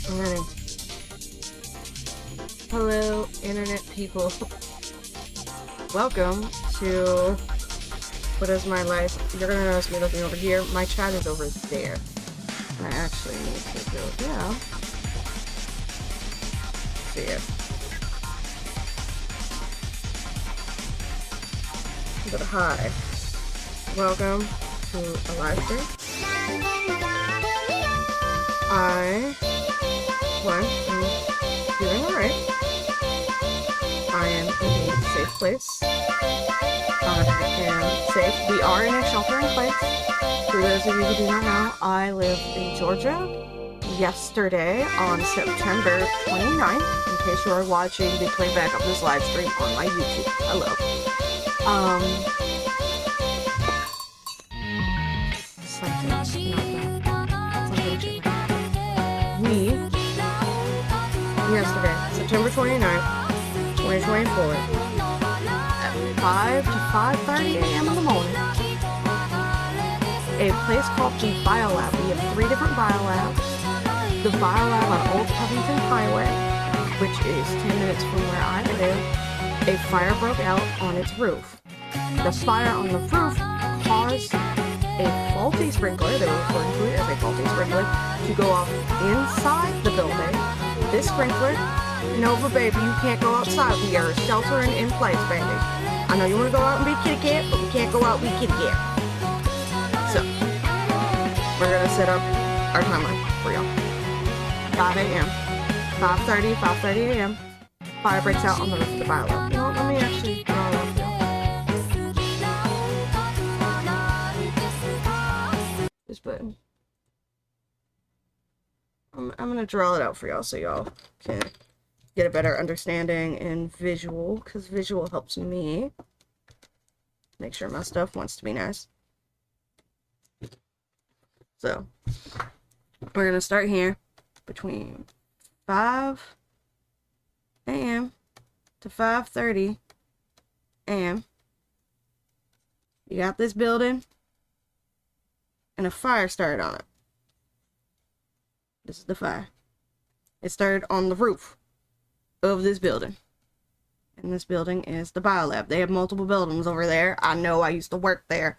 Alrighty. Hello, internet people. Welcome to What Is My Life. You're gonna notice me looking over here. My chat is over there. And I actually need to go down. See it. But hi. Welcome to a live stream. I am doing alright. I am in a safe place. I am safe. We are in a shelter in place. For those of you who do not know, I live in Georgia. Yesterday, on September 29th, in case you are watching the playback of this live stream on my YouTube. Hello. Yesterday, September 29th, 2024, at 5 to 5:30 a.m. in the morning, a place called the Biolab. We have 3 different biolabs. The Biolab on Old Covington Highway, which is 10 minutes from where I live, a fire broke out on its roof. The fire on the roof caused a faulty sprinkler, they were referring to it as a faulty sprinkler, to go off inside the building. This sprinkler, Nova baby, you can't go outside. We are sheltering in place, baby. I know you want to go out and be kitty cat, but we can't go out and be kitty cat. So, we're going to set up our timer for y'all. 5 a.m. 5:30 a.m. Fire breaks out on the roof of the Biolab. You know what, let me actually draw it up for y'all. This button. I'm going to draw it out for y'all so y'all can get a better understanding in visual, because visual helps me make sure my stuff wants to be nice. So, we're going to start here between 5 a.m. to 5:30 a.m. You got this building, and a fire started on it. This is the fire. It started on the roof of this building. And this building is the Biolab. They have multiple buildings over there. I know, I used to work there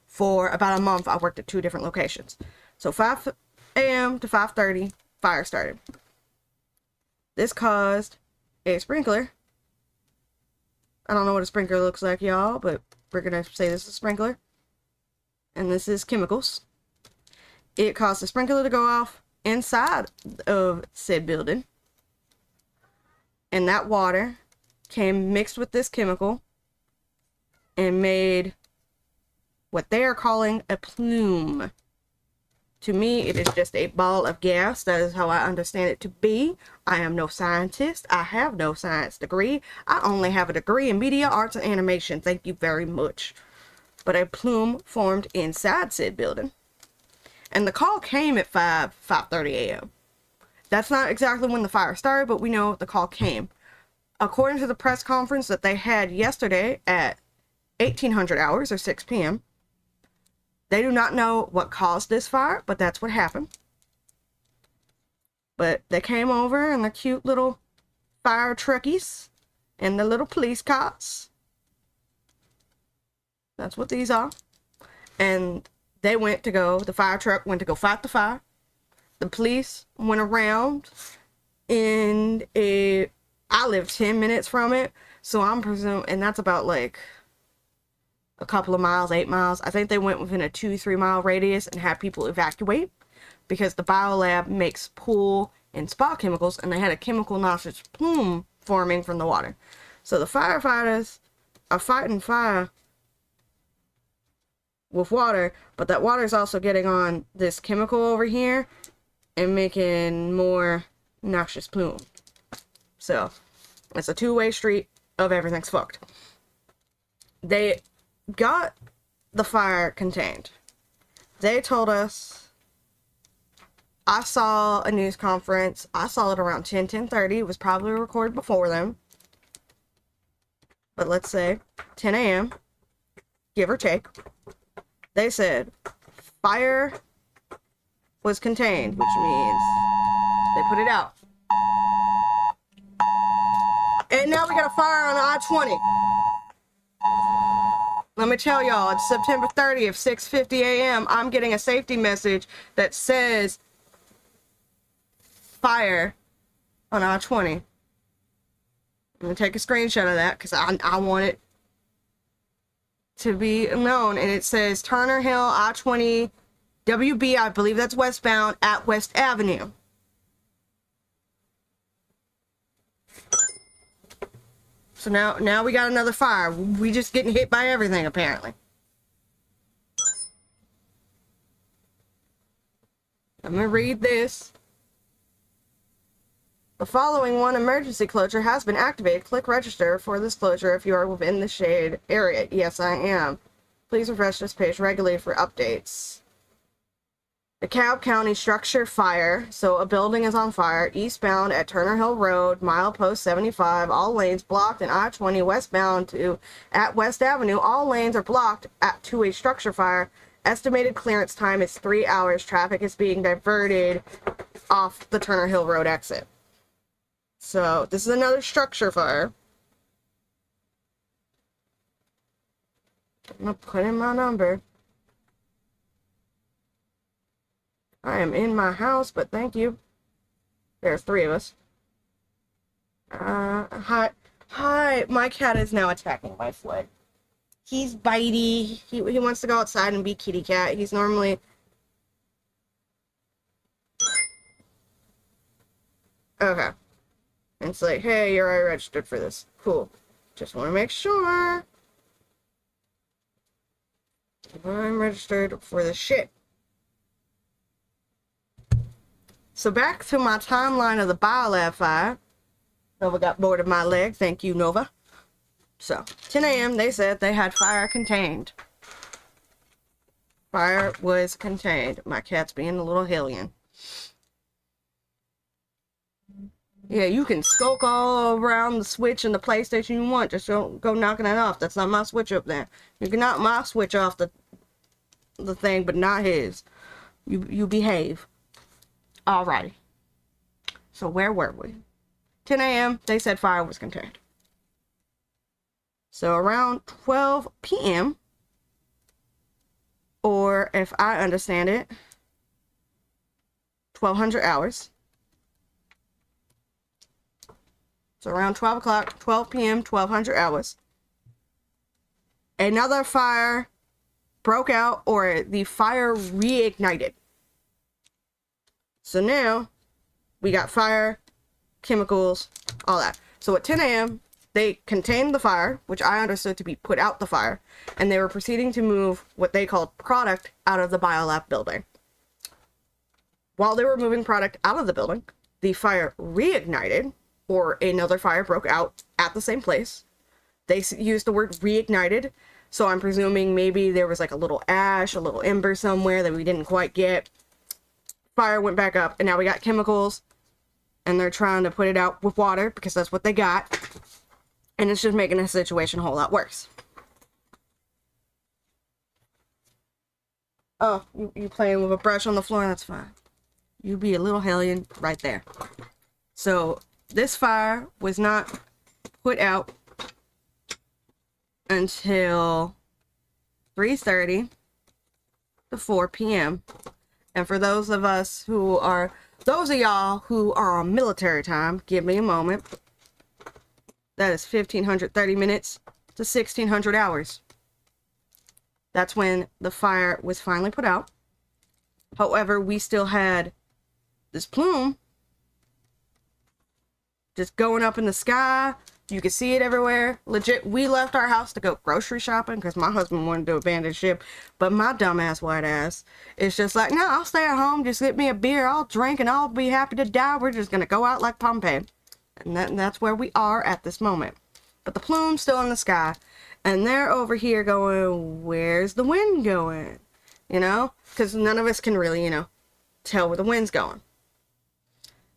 for about a month. I worked at 2 different locations. So 5 a.m. to 5:30, fire started. This caused a sprinkler. I don't know what a sprinkler looks like, y'all, but we're going to say this is a sprinkler. And this is chemicals. It caused the sprinkler to go off inside of said building, and that water came mixed with this chemical and made what they are calling a plume. To me, it is just a ball of gas. That is how I understand it to be. I am no scientist. I have no science degree. I only have a degree in media arts and animation. Thank you very much. But a plume formed inside said building. And the call came at 5:30 a.m. That's not exactly when the fire started, but we know the call came. According to the press conference that they had yesterday at 1800 hours or 6 p.m., they do not know what caused this fire, but that's what happened. But they came over in the cute little fire truckies and the little police cars. That's what these are. And the fire truck went to go fight the fire. The police went around and I live 10 minutes from it. So I'm presuming, and that's about like a couple of miles, 8 miles. I think they went within a 2-3 mile radius and had people evacuate because the Biolab makes pool and spa chemicals, and they had a chemical noxious plume forming from the water. So the firefighters are fighting fire with water, but that water is also getting on this chemical over here and making more noxious plume. So it's a 2-way street of everything's fucked. They got the fire contained. They told us, I saw a news conference. I saw it around 10:30. It was probably recorded before them. But let's say 10 a.m., give or take. They said fire was contained, which means they put it out. And now we got a fire on I-20. Let me tell y'all, it's September 30th, 6:50 a.m. I'm getting a safety message that says fire on I-20. I'm going to take a screenshot of that because I want it to be known. And it says Turner Hill, I-20, WB, I believe that's westbound, at West Avenue. So now we got another fire. We just getting hit by everything, apparently. I'm going to read this. The following one emergency closure has been activated. Click register for this closure if you are within the shade area. Yes, I am. Please refresh this page regularly for updates. DeKalb County structure fire. So a building is on fire eastbound at Turner Hill Road, milepost 75. All lanes blocked, and I-20 westbound to at West Avenue. All lanes are blocked to a structure fire. Estimated clearance time is 3 hours. Traffic is being diverted off the Turner Hill Road exit. So this is another structure fire. I'm gonna put in my number. I am in my house, but thank you. There's 3 of us. Hi. My cat is now attacking my foot. He's bitey. He wants to go outside and be kitty cat. He's normally... Okay. And it's like, hey, you're already registered for this. Cool. Just want to make sure I'm registered for this shit. So back to my timeline of the biolab fire. Nova got bored of my leg. Thank you, Nova. So, 10 a.m. they said they had fire contained. Fire was contained. My cat's being a little hellion. Yeah, you can skulk all around the Switch and the PlayStation you want. Just don't go knocking it off. That's not my Switch up there. You can knock my Switch off the thing, but not his. You behave. Alrighty. So where were we? 10 a.m. they said fire was contained. So around 12 p.m. or if I understand it, 1200 hours. So around 12 o'clock, 12 p.m., 1200 hours. Another fire broke out, or the fire reignited. So now we got fire, chemicals, all that. So at 10 a.m., they contained the fire, which I understood to be put out the fire, and they were proceeding to move what they called product out of the biolab building. While they were moving product out of the building, the fire reignited, or another fire broke out at the same place. They used the word reignited, so I'm presuming maybe there was like a little ash, a little ember somewhere that we didn't quite get. Fire went back up, and now we got chemicals, and they're trying to put it out with water because that's what they got, and it's just making the situation a whole lot worse. Oh, you playing with a brush on the floor? That's fine. You be a little hellion right there. So this fire was not put out until 3:30 to 4 p.m. And for those of us who are, those of y'all who are on military time, give me a moment. That is 1,530 minutes to 1,600 hours. That's when the fire was finally put out. However, we still had this plume just going up in the sky. You could see it everywhere. Legit, we left our house to go grocery shopping because my husband wanted to abandon ship. But my dumbass white ass is just like, no, I'll stay at home. Just get me a beer. I'll drink and I'll be happy to die. We're just going to go out like Pompeii. And that's where we are at this moment. But the plume's still in the sky. And they're over here going, where's the wind going? You know? Because none of us can really, tell where the wind's going.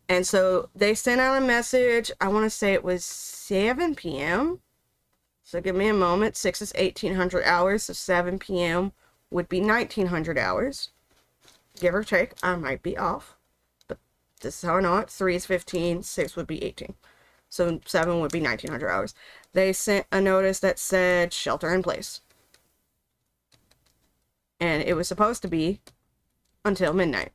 And so they sent out a message. I want to say it was 7 p.m. So give me a moment. 6 is 1,800 hours. So 7 p.m. would be 1,900 hours. give or take. I might be off, but this is how I know it. 3 is 15, 6 would be 18. So 7 would be 1,900 hours. They sent a notice that said shelter in place. And it was supposed to be until midnight.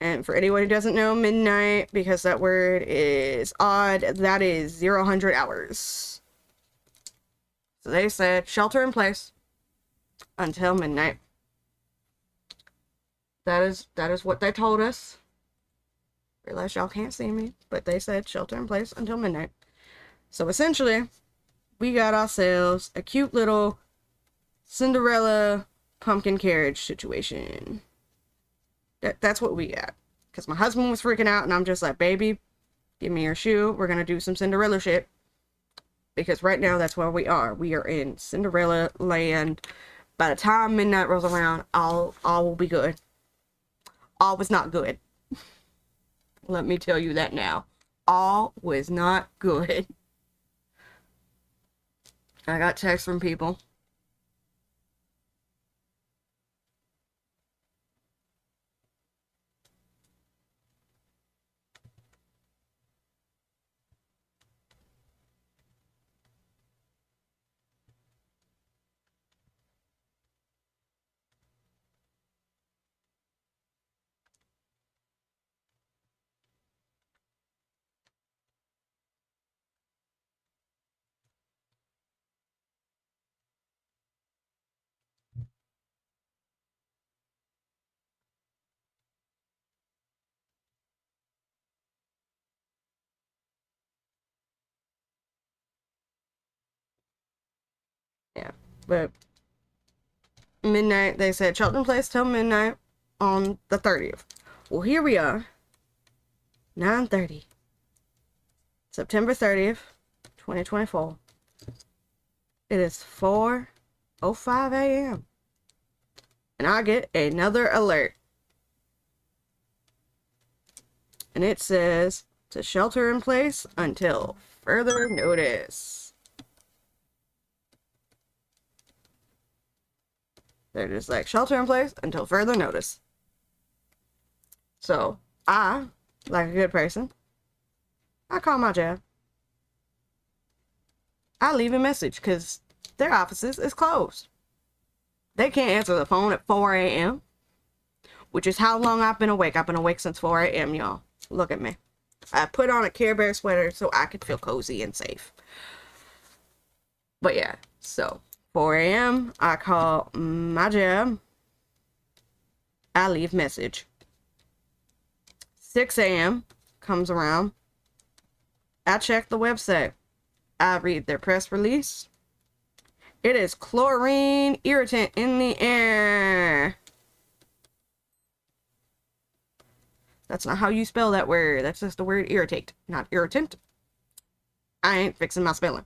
And for anyone who doesn't know, midnight, because that word is odd, that is 0 hours. So they said shelter in place until midnight. That is what they told us. Realize y'all can't see me, but they said shelter in place until midnight. So essentially, we got ourselves a cute little Cinderella pumpkin carriage situation. That's what we got. Because my husband was freaking out, and I'm just like, baby, give me your shoe. We're gonna do some Cinderella shit. Because right now, that's where we are. We are in Cinderella land. By the time midnight rolls around, all will be good. All was not good. Let me tell you that now. All was not good. I got texts from people. Yeah, but midnight, they said shelter in place till midnight on the 30th. Well, here we are, 9:30, September 30th, 2024. It is 4:05 a.m. and I get another alert. And it says to shelter in place until further notice. They're just like, shelter in place until further notice. So, I, like a good person, I call my job. I leave a message because their offices is closed. They can't answer the phone at 4 a.m., which is how long I've been awake. I've been awake since 4 a.m., y'all. Look at me. I put on a Care Bear sweater so I could feel cozy and safe. But yeah, so 4 a.m., I call my job. I leave message. 6 a.m. comes around. I check the website. I read their press release. It is chlorine irritant in the air. That's not how you spell that word. That's just the word irritate, not irritant. I ain't fixing my spelling.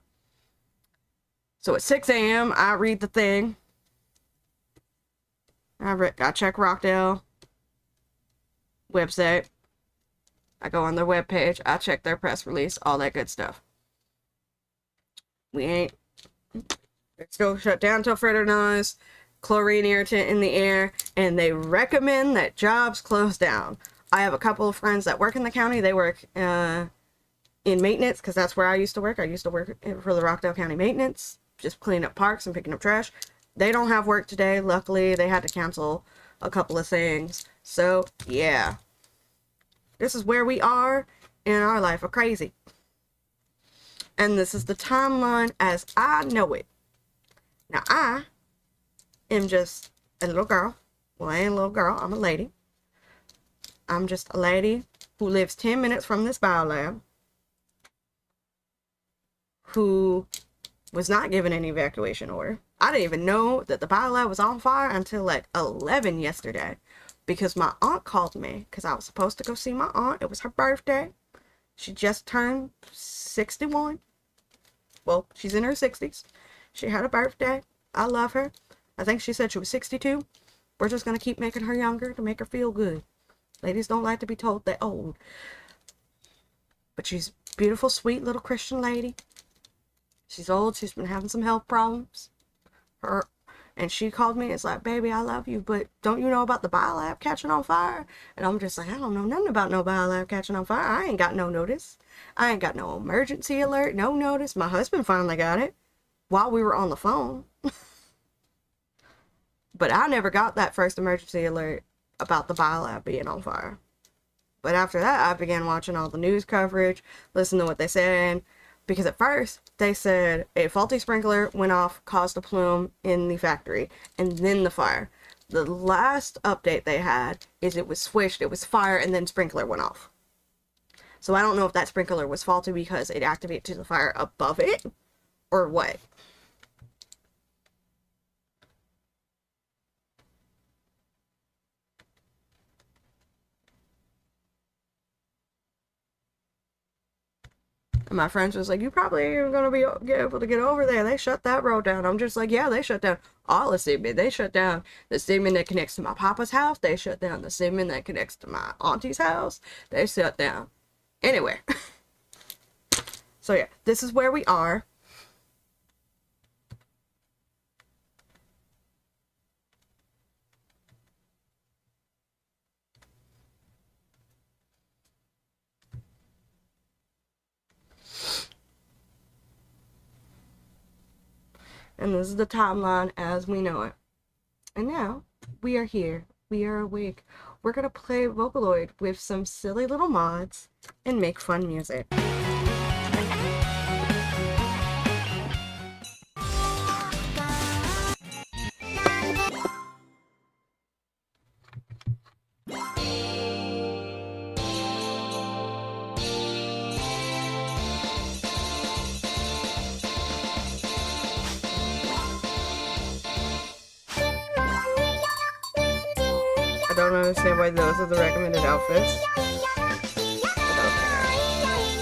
So at 6 a.m., I read the thing. I check Rockdale website. I go on their webpage. I check their press release. All that good stuff. It's still shut down till further notice. Chlorine irritant in the air. And they recommend that jobs close down. I have a couple of friends that work in the county. They work in maintenance because that's where I used to work. I used to work for the Rockdale County Maintenance, just cleaning up parks and picking up trash. They don't have work today. Luckily, they had to cancel a couple of things. So, yeah. This is where we are in our life of crazy. And this is the timeline as I know it. Now, I am just a little girl. Well, I ain't a little girl. I'm a lady. I'm just a lady who lives 10 minutes from this biolab, who was not given an evacuation order. I didn't even know that the biolab was on fire until like 11 yesterday, because my aunt called me because I was supposed to go see my aunt. It was her birthday. She just turned 61. Well, she's in her 60s. She had a birthday. I love her. I think she said she was 62. We're just going to keep making her younger to make her feel good. Ladies don't like to be told they're old. But she's a beautiful, sweet little Christian lady. She's old. She's been having some health problems. And she called me. It's like, baby, I love you, but don't you know about the biolab catching on fire? And I'm just like, I don't know nothing about no biolab catching on fire. I ain't got no notice. I ain't got no emergency alert, no notice. My husband finally got it while we were on the phone. But I never got that first emergency alert about the biolab being on fire. But after that, I began watching all the news coverage, listening to what they said. Because at first, they said a faulty sprinkler went off, caused a plume in the factory, and then the fire. The last update they had is it was switched, it was fire, and then sprinkler went off. So I don't know if that sprinkler was faulty because it activated the fire above it, or what. And my friends was like, you probably ain't gonna be able to get over there. They shut that road down. I'm just like, yeah, they shut down all the segment. They shut down the segment that connects to my papa's house. They shut down the segment that connects to my auntie's house. They shut down anywhere. So yeah, this is where we are. And this is the timeline as we know it. And now, we are here. We are awake. We're gonna play Vocaloid with some silly little mods and make fun music. I don't understand why those are the recommended outfits. But okay.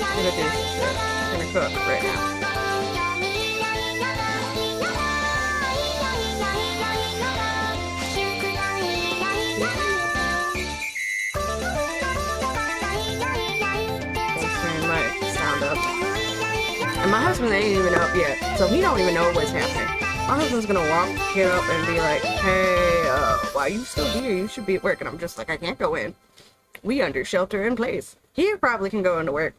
I'm gonna do some shit. I'm gonna cook right now. Let's turn my sound up. And my husband ain't even up yet, so he don't even know what's happening. My husband's gonna get up and be like, hey, why are you still here? You should be at work. And I'm just like, I can't go in. We under shelter in place. He probably can go into work.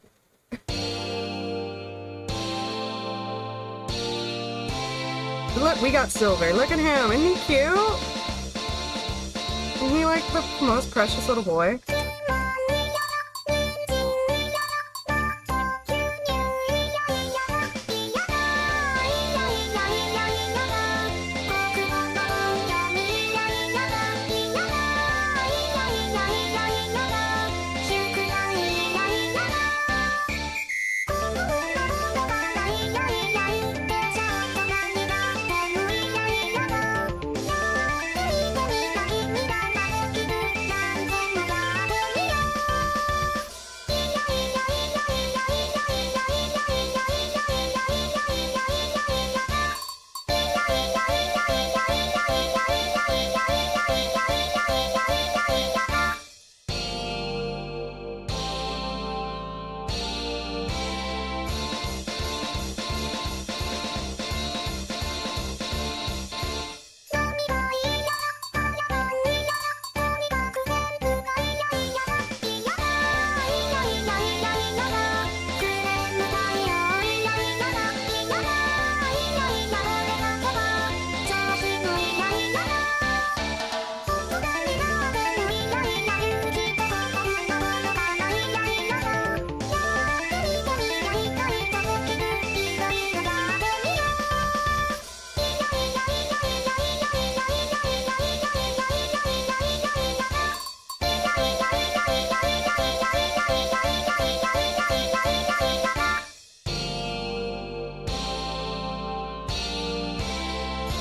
Look, we got Silver. Look at him. Isn't he cute? Isn't he like the most precious little boy?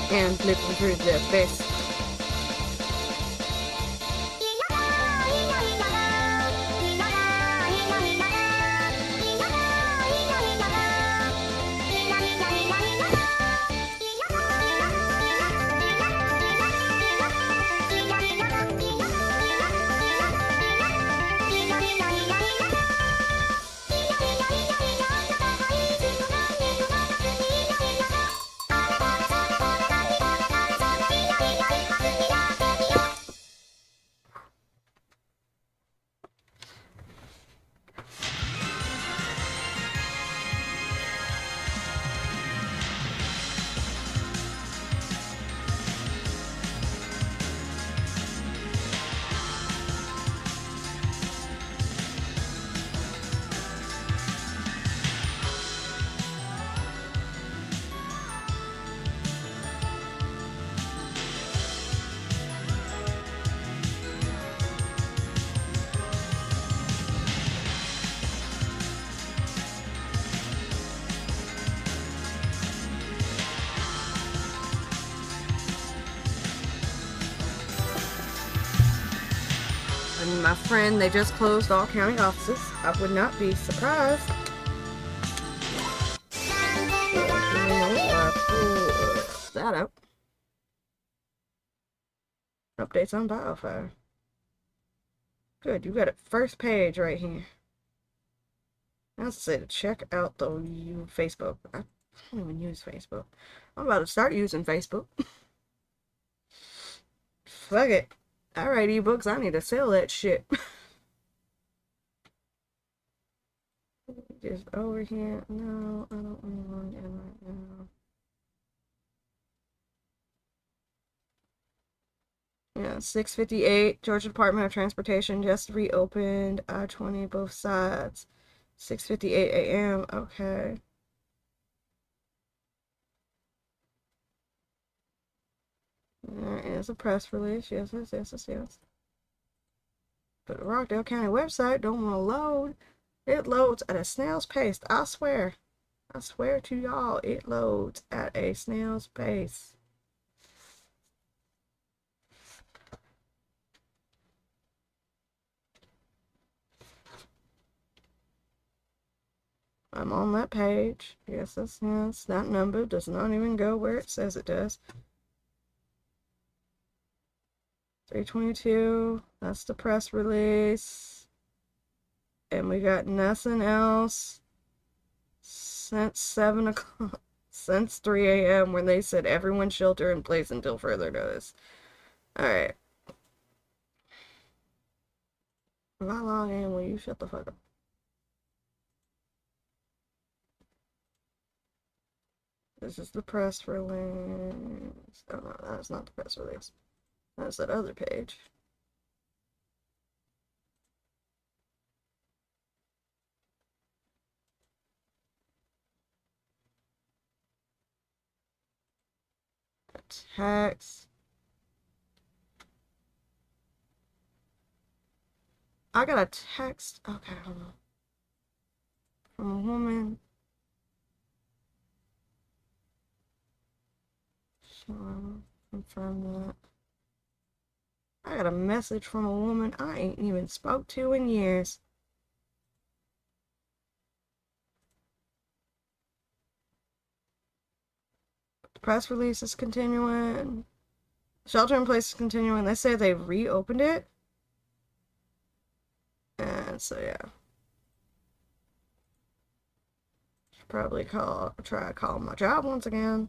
And flipping through the face. And my friend, they just closed all county offices. I would not be surprised. Pull that up. Updates on Biofire. Good, you got it first page right here. Now it's say to check out the Facebook. I don't even use Facebook. I'm about to start using Facebook. Fuck it. I write ebooks. I need to sell that shit. Just over here. No, I don't want it right now. Yeah, 6:58. Georgia Department of Transportation just reopened I-20 both sides. 6:58 a.m. Okay. There is a press release. Yes. But the Rockdale County website don't want to load. It loads at a snail's pace. I swear to y'all, it loads at a snail's pace. I'm on that page. Yes. That number does not even go where it says it does. 322. That's the press release. And we got nothing else since 7 o'clock. Since 3 a.m. when they said everyone shelter in place until further notice. Alright. If I log in, will you shut the fuck up? This is the press release. Oh no, that's not the press release. That's that other page. Text. I got a text. Okay, hold on. From a woman. So, confirm that. I got a message from a woman I ain't even spoke to in years. The press release is continuing. Shelter in place is continuing. They say they reopened it. And so, yeah. Should probably try to call my job once again.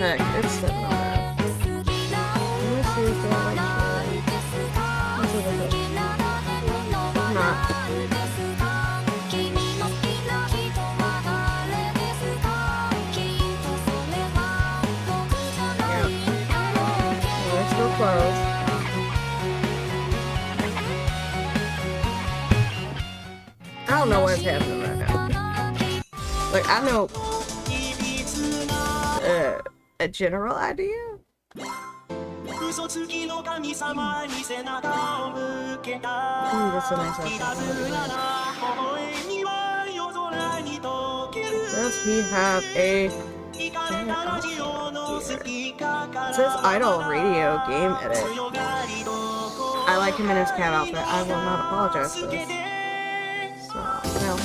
Heck, it's 7:05. Let me see if they're like not. Yeah. They're still closed. I don't know what's happening right now. Like, I know a general idea. Does he have a... It says idle radio game edit. I like him in his cat outfit. I will not apologize for this. So, well.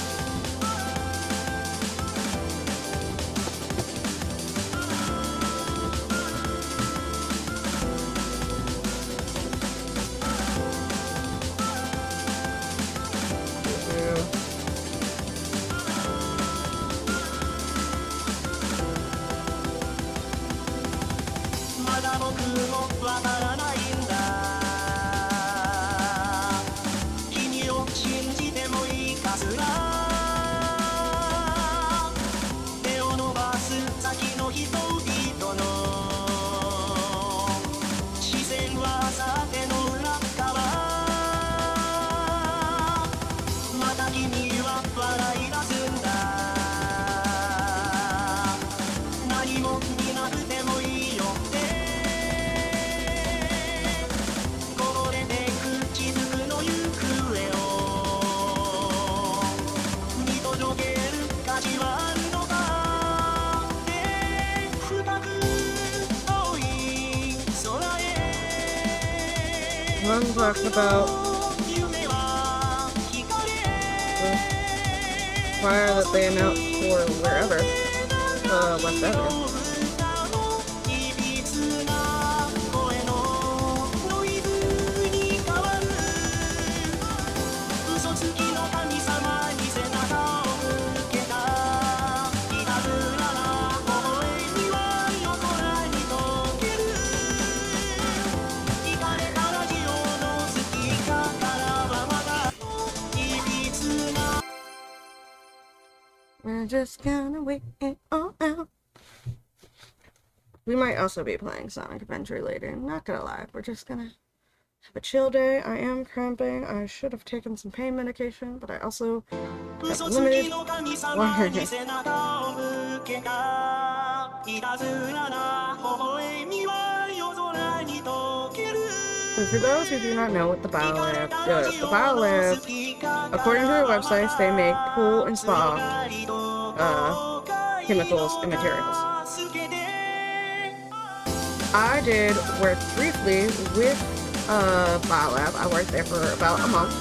I'm talking about the fire that they announced for wherever, West Avenue. We're just gonna wait it all out. We might also be playing Sonic Adventure later. I'm not gonna lie. We're just gonna have a chill day. I am cramping. I should have taken some pain medication, but I also have limited water. So for those who do not know what the Biolab does, the Biolab, according to their websites, they make pool and spa chemicals and materials. I did work briefly with Biolab. I worked there for about a month.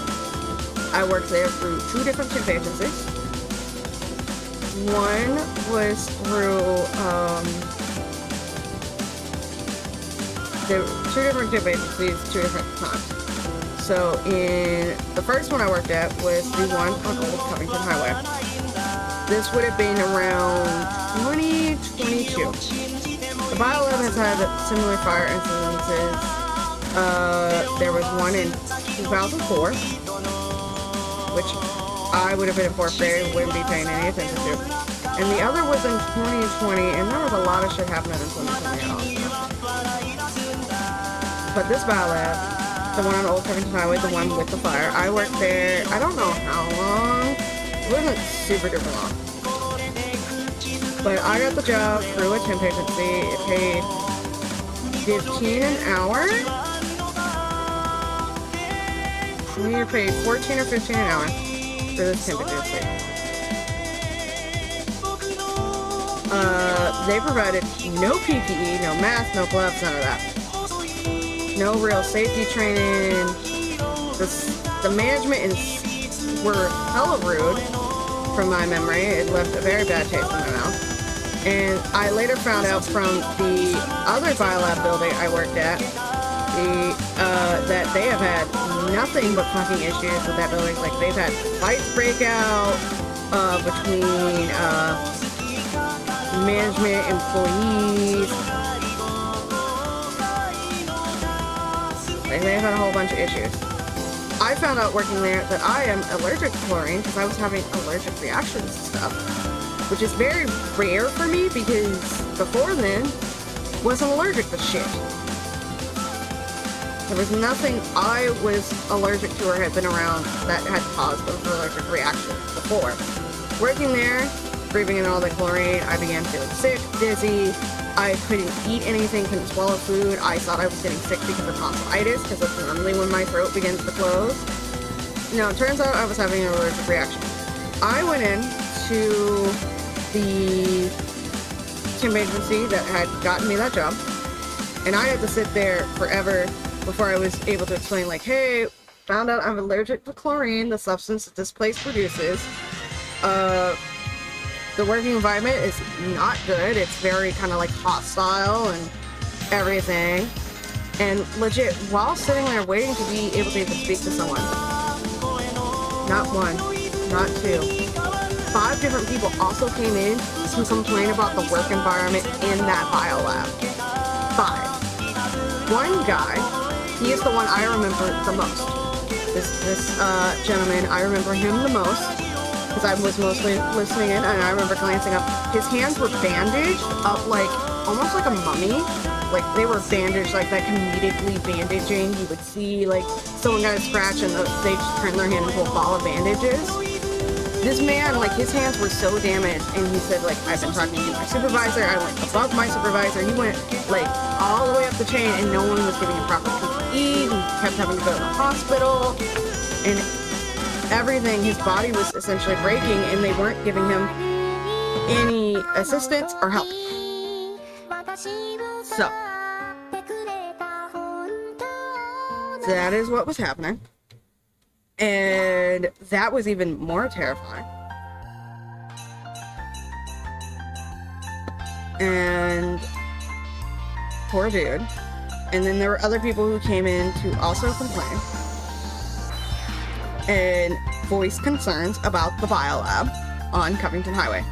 I worked there through 2 different temp agencies. One was through there were 2 different temp agencies, 2 different times. So in the first one I worked at was the one on Old Covington Highway. This would have been around 2022. The Biolab has had similar fire incidences. There was one in 2004, which I would have been in 4th grade, wouldn't be paying any attention to. And the other was in 2020, and there was a lot of shit happening in 2020 at all. But this Biolab, the one on Old Covington Highway, the one with the fire, I worked there, I don't know how long. It wasn't super duper long. But I got the job through a temp agency. It paid $15 an hour. We were paid $14 or $15 an hour for this temp agency. They provided no PPE, no mask, no gloves, none of that. No real safety training. The management were hella rude, from my memory. It left a very bad taste in my mouth. And I later found out from the other Biolab building I worked at, that they have had nothing but fucking issues with that building. Like, they've had fights break out between management, employees. Like, they've had a whole bunch of issues. I found out working there that I am allergic to chlorine because I was having allergic reactions to stuff, which is very rare for me because before then, wasn't allergic to shit. There was nothing I was allergic to or had been around that had caused those allergic reactions before. Working there, breathing in all the chlorine, I began feeling sick, dizzy. I couldn't eat anything, couldn't swallow food. I thought I was getting sick because of tonsillitis, because that's normally when my throat begins to close. No, it turns out I was having an allergic reaction. I went in to the temp agency that had gotten me that job, and I had to sit there forever before I was able to explain, like, hey, found out I'm allergic to chlorine, the substance that this place produces. The working environment is not good. It's very kind of like hostile and everything. And legit, while sitting there waiting to be able to even speak to someone, not 1, not 2, 5 different people also came in to complain about the work environment in that Biolab. 5. One guy, he is the one I remember the most. This gentleman, I remember him the most, because I was mostly listening in, and I remember glancing up. His hands were bandaged up like, almost like a mummy. Like, they were bandaged, like that comedically bandaging. You would see, like, someone got a scratch and they just turned their hand into a ball of bandages. This man, like, his hands were so damaged, and he said, like, I've been talking to my supervisor, I went above my supervisor, he went, like, all the way up the chain, and no one was giving him proper PPE, he kept having to go to the hospital, and everything, his body was essentially breaking, and they weren't giving him any assistance or help. So that is what was happening. And that was even more terrifying. And poor dude. And then there were other people who came in to also complain and voice concerns about the biolab on Covington Highway.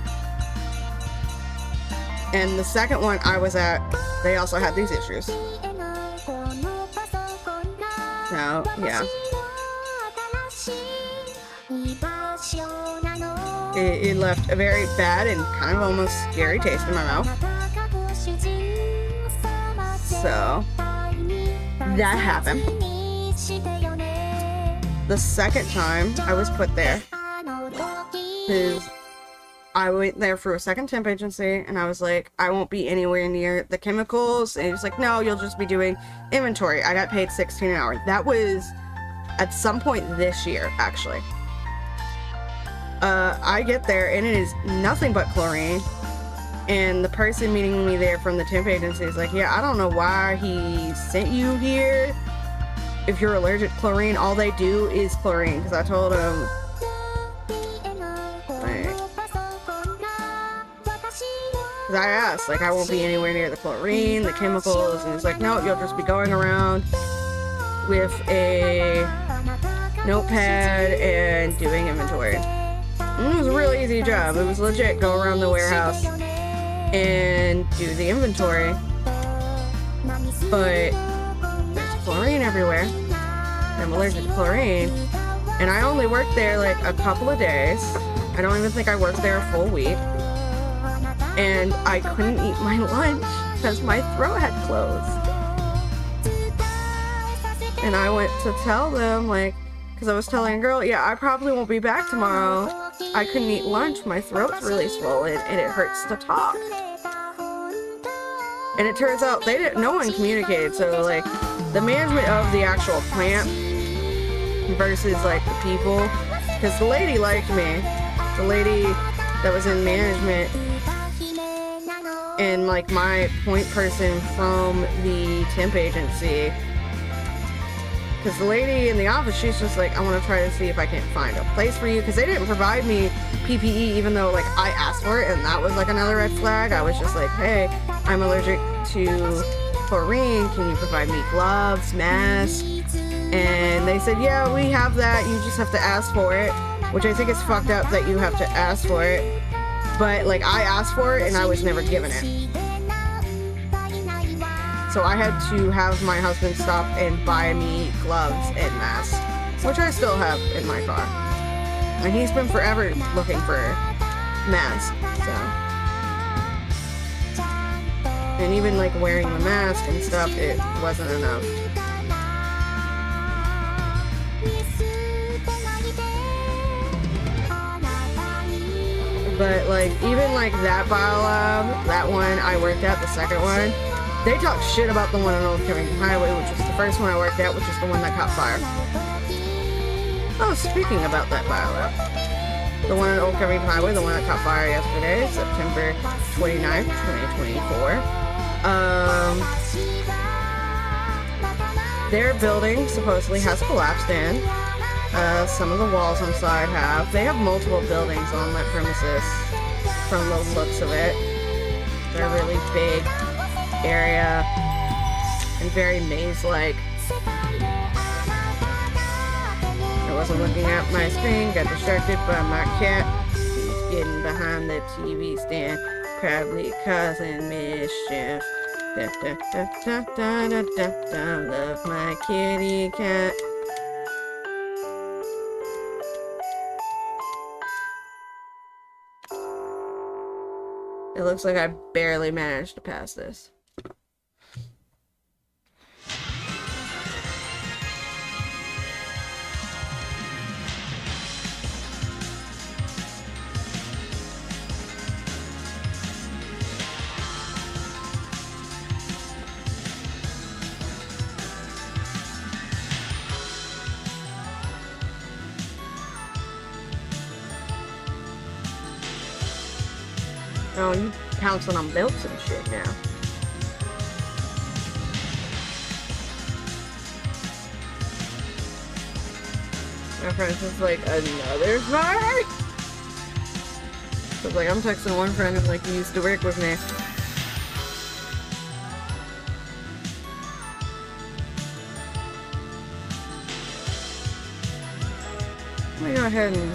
And the second one I was at, they also had these issues. So, yeah. It left a very bad and kind of almost scary taste in my mouth. So, that happened. The second time I was put there, because I went there for a second temp agency, and I was like, I won't be anywhere near the chemicals. And he was like, no, you'll just be doing inventory. I got paid $16 an hour. That was at some point this year, actually. I get there, and it is nothing but chlorine. And the person meeting me there from the temp agency is like, yeah, I don't know why he sent you here. If you're allergic to chlorine, all they do is chlorine. Because I told him, because I asked, like, I won't be anywhere near the chlorine, the chemicals. And he's like, no, you'll just be going around with a notepad and doing inventory. And it was a really easy job. It was legit. Go around the warehouse and do the inventory. But there's chlorine everywhere. I'm allergic to chlorine. And I only worked there like a couple of days. I don't even think I worked there a full week. And I couldn't eat my lunch because my throat had closed. And I went to tell them, like, because I was telling a girl, yeah, I probably won't be back tomorrow. I couldn't eat lunch. My throat's really swollen and it hurts to talk. And it turns out no one communicated. So, like, the management of the actual plant versus, like, the people. Because the lady liked me. The lady that was in management and, like, my point person from the temp agency. Because the lady in the office, she's just like, I want to try to see if I can't find a place for you. Because they didn't provide me PPE, even though, like, I asked for it. And that was, like, another red flag. I was just like, hey, I'm allergic to chlorine. Can you provide me gloves, masks? And they said, yeah, we have that. You just have to ask for it. Which I think is fucked up that you have to ask for it. But, like, I asked for it and I was never given it. So I had to have my husband stop and buy me gloves and masks, which I still have in my car. And he's been forever looking for masks, so. And even, like, wearing the mask and stuff, it wasn't enough. But, like, even, like, that biolab, that one I worked at, the second one, they talked shit about the one on Old Covington Highway, which was the first one I worked at, which is the one that caught fire. Oh, speaking about that biolab. The one on Old Covington Highway, the one that caught fire yesterday, September 29th, 2024. Their building supposedly has collapsed in. Some of the walls on the side have. They have multiple buildings on that premises from the looks of it. They're really big area and very maze-like. I wasn't looking at my screen, got distracted by my cat. He's getting behind the TV stand, probably causing mischief. Da, da, da, da, da, da, da, da. Love my kitty cat. It looks like I barely managed to pass this. Oh, you pouncing on belts and shit now. friends is like, another fight? So like, I'm texting one friend who like used to work with me. Let me go ahead and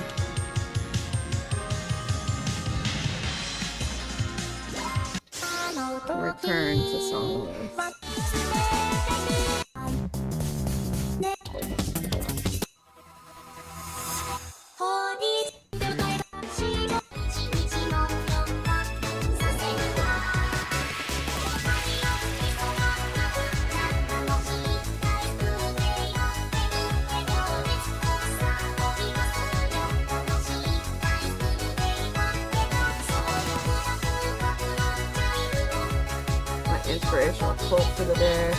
return to song list. Inspirational quote for the day.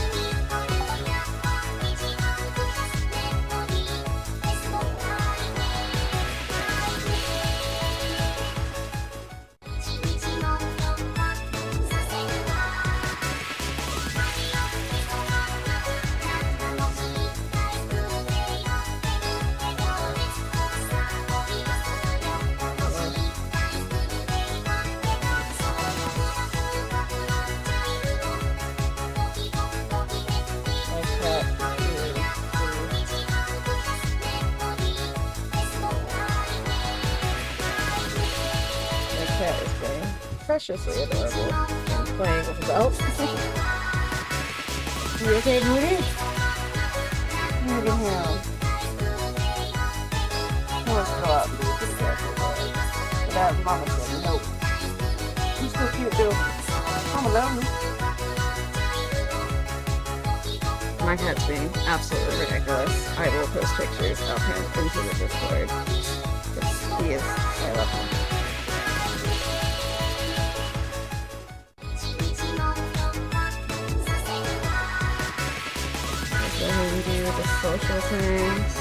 Preciously adorable and playing with the belt. You okay, Moody? Look at him. He wants to go out and be pretty careful, but that mama said no. He's so cute, dude. Mama love me. My cat's being absolutely ridiculous. I will post pictures of him into the Discord. He is, I love him. We do the social things.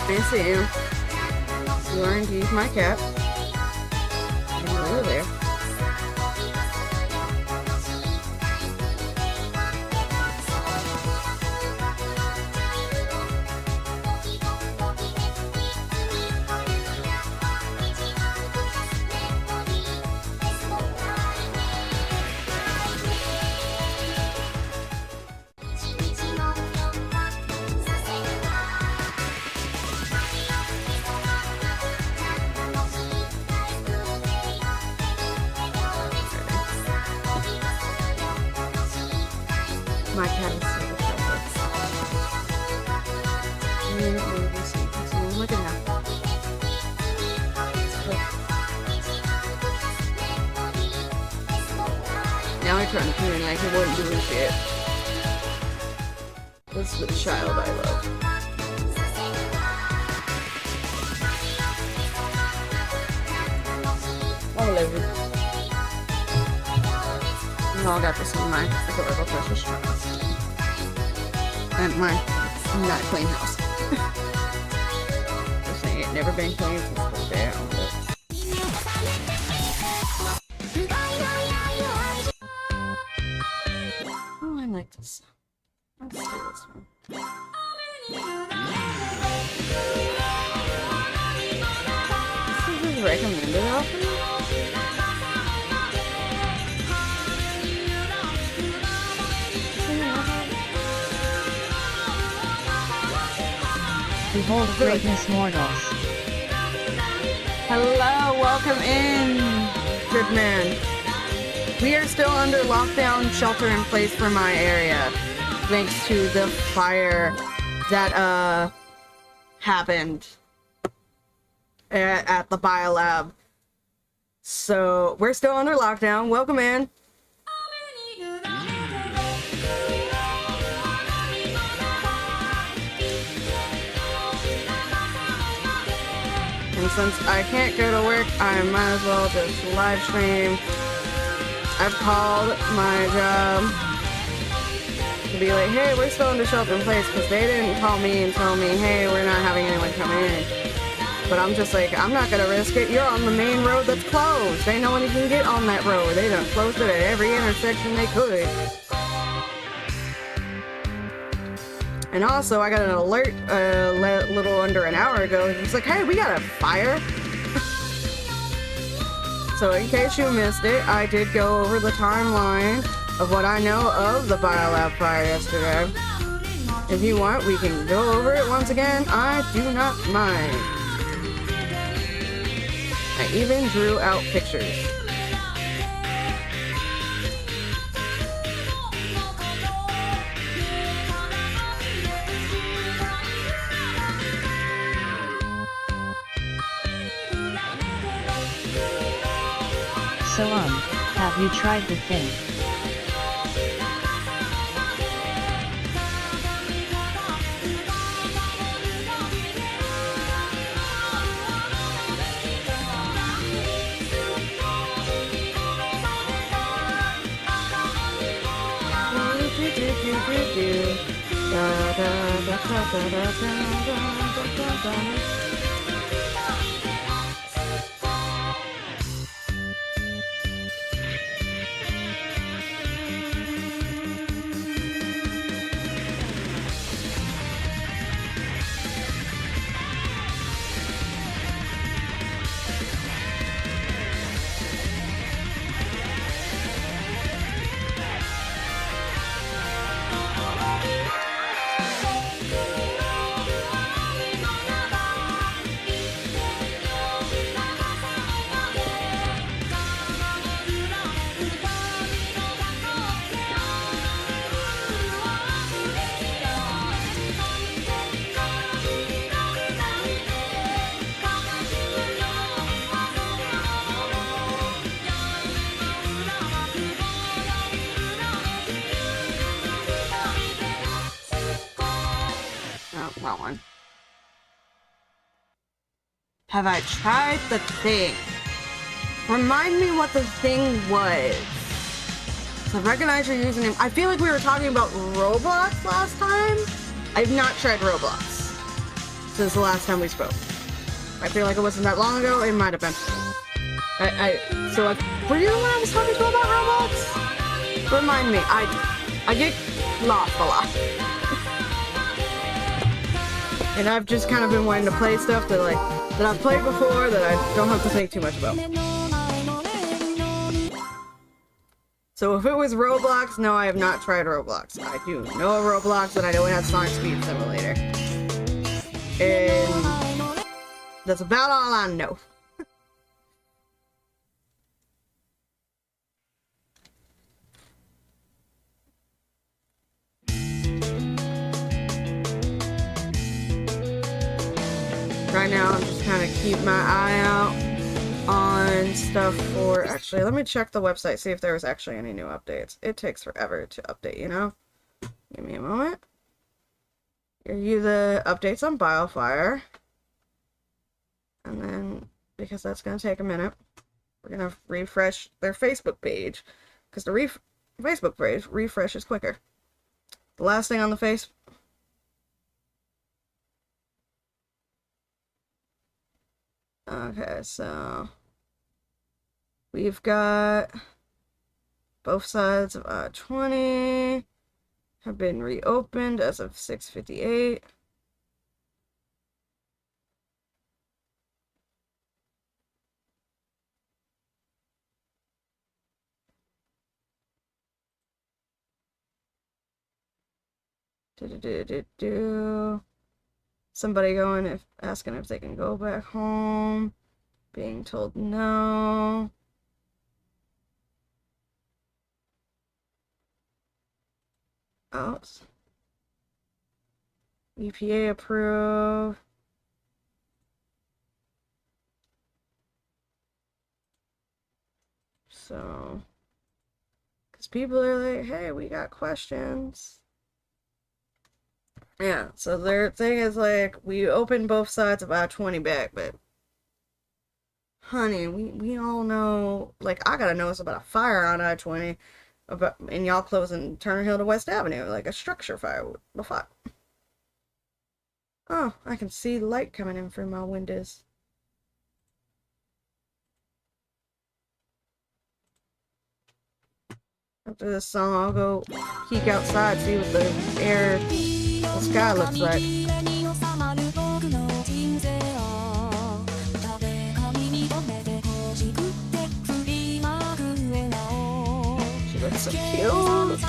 I see you. You are indeed my cat. And over there. My cat is so precious. Look at him. Now I try to pretend like he wasn't doing shit. This is the child I love. I love you. I got this in my adorable precious child. And my not clean house. Just saying, it never been clean since the day I owned it. Oh, I like this. Let's do this one. This is recommended often. Behold greatness mortals. Hello, welcome in, good man. We are still under lockdown, shelter in place for my area, thanks to the fire that happened at the biolab. So we're still under lockdown. Welcome in. And since I can't go to work, I might as well just live stream. I've called my job to be like, hey, we're still under shelter in place, because they didn't call me and tell me, hey, we're not having anyone come in. But I'm just like, I'm not gonna risk it. You're on the main road that's closed. Ain't no one can get on that road. They done closed it at every intersection they could. And also, I got an alert a little under an hour ago. It's like, hey, we got a fire. So in case you missed it, I did go over the timeline of what I know of the biolab fire yesterday. If you want, we can go over it once again. I do not mind. I even drew out pictures. So have you tried the thing? Wrong one. Have I tried the thing? Remind me what the thing was. So recognize your username. I feel like we were talking about Roblox last time. I've not tried Roblox since the last time we spoke. I feel like it wasn't that long ago. It might have been. Were you the one I was talking to about Roblox? Remind me. I get lost a lot. And I've just kind of been wanting to play stuff that I've played before that I don't have to think too much about. So if it was Roblox, no, I have not tried Roblox. I do know a Roblox, and I know it has Sonic Speed Simulator. And that's about all I know. Right now, I'm just kind of keep my eye out on stuff for... Actually, let me check the website, see if there was actually any new updates. It takes forever to update, you know? Give me a moment. Give you the updates on BioFire. And then, because that's going to take a minute, we're going to refresh their Facebook page. Because the Facebook page refreshes quicker. The last thing on the Okay, so we've got both sides of I-20 have been reopened as of 6:58. Somebody going, asking if they can go back home. Being told no. Oh. EPA approved. So, because people are like, hey, we got questions. Yeah, so their thing is like, we opened both sides of I-20 back, but honey, we all know, like, I gotta know it's about a fire on I-20, and y'all closing Turner Hill to West Avenue, like a structure fire. What the fuck? Oh, I can see light coming in through my windows. After this song, I'll go peek outside, see what the sky looks like. She looks so cute.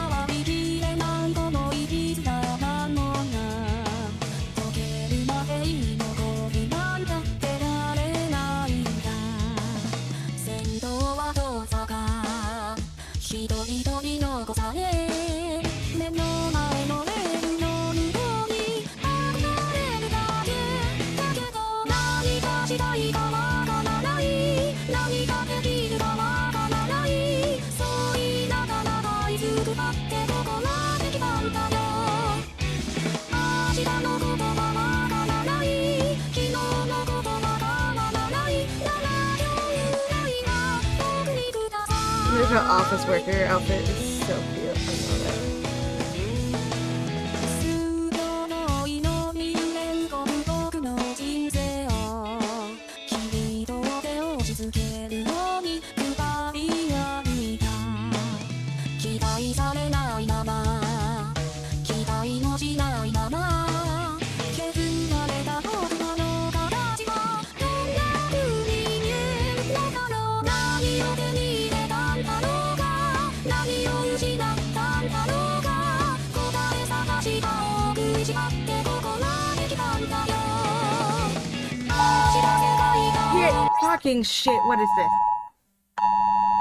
Look at her office worker outfit is so cute. I love it. Fucking shit, what is this?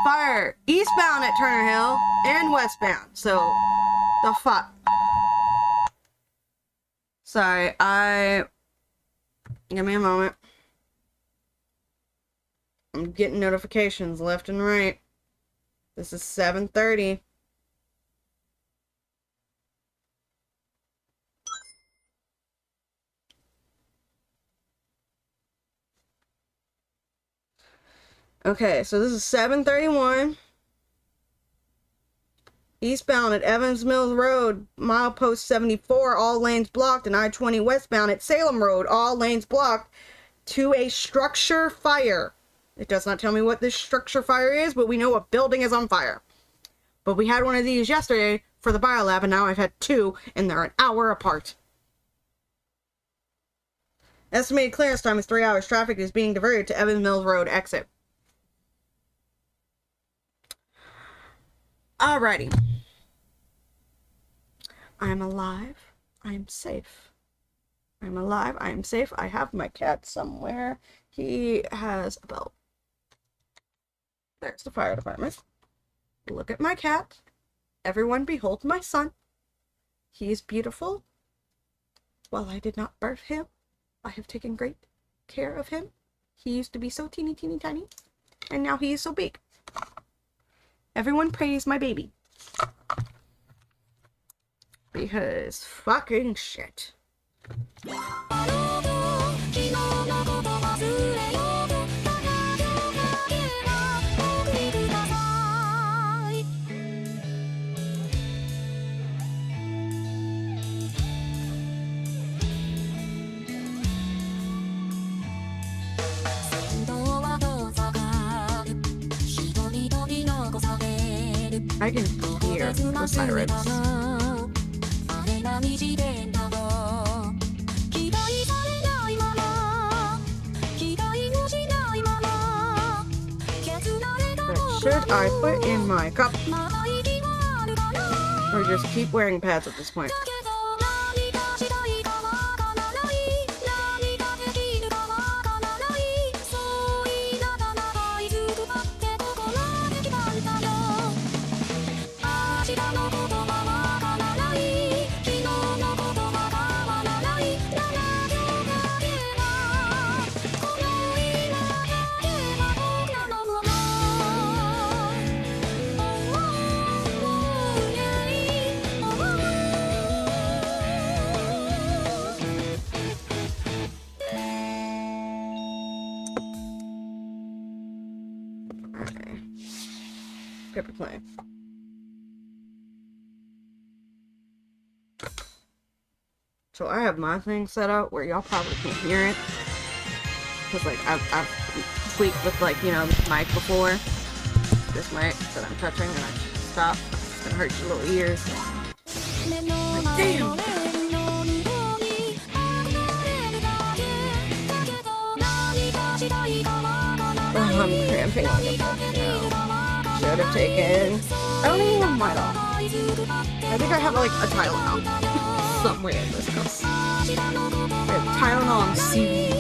Fire eastbound at Turner Hill and westbound. So, the fuck? Sorry, give me a moment. I'm getting notifications left and right. This is 7:30. Okay, so this is 7:31. Eastbound at Evans Mills Road, milepost 74, all lanes blocked, and I-20 westbound at Salem Road, all lanes blocked, to a structure fire. It does not tell me what this structure fire is, but we know a building is on fire. But we had one of these yesterday for the biolab, and now I've had two, and they're an hour apart. Estimated clearance time is 3 hours. Traffic is being diverted to Evans Mills Road exit. Alrighty. I'm alive. I'm safe. I'm alive. I'm safe. I have my cat somewhere. He has a belt. There's the fire department. Look at my cat. Everyone behold my son. He is beautiful. While I did not birth him, I have taken great care of him. He used to be so teeny, teeny, tiny. And now he is so big. Everyone praise my baby. Because fucking shit. I can hear the sirens. What should I put in my cup? Or just keep wearing pads at this point? Okay. Paper plane. So I have my thing set up where y'all probably can't hear it. Because, like, I've tweaked with, like, you know, this mic before. This mic that I'm touching, and I stop. It's gonna hurt your little ears. Like, damn! Oh, I'm cramping on the book now. Should have taken... I don't even have mine off. I think I have, like, a Tylenol. Somewhere in this house. I have Tylenol and seaweed.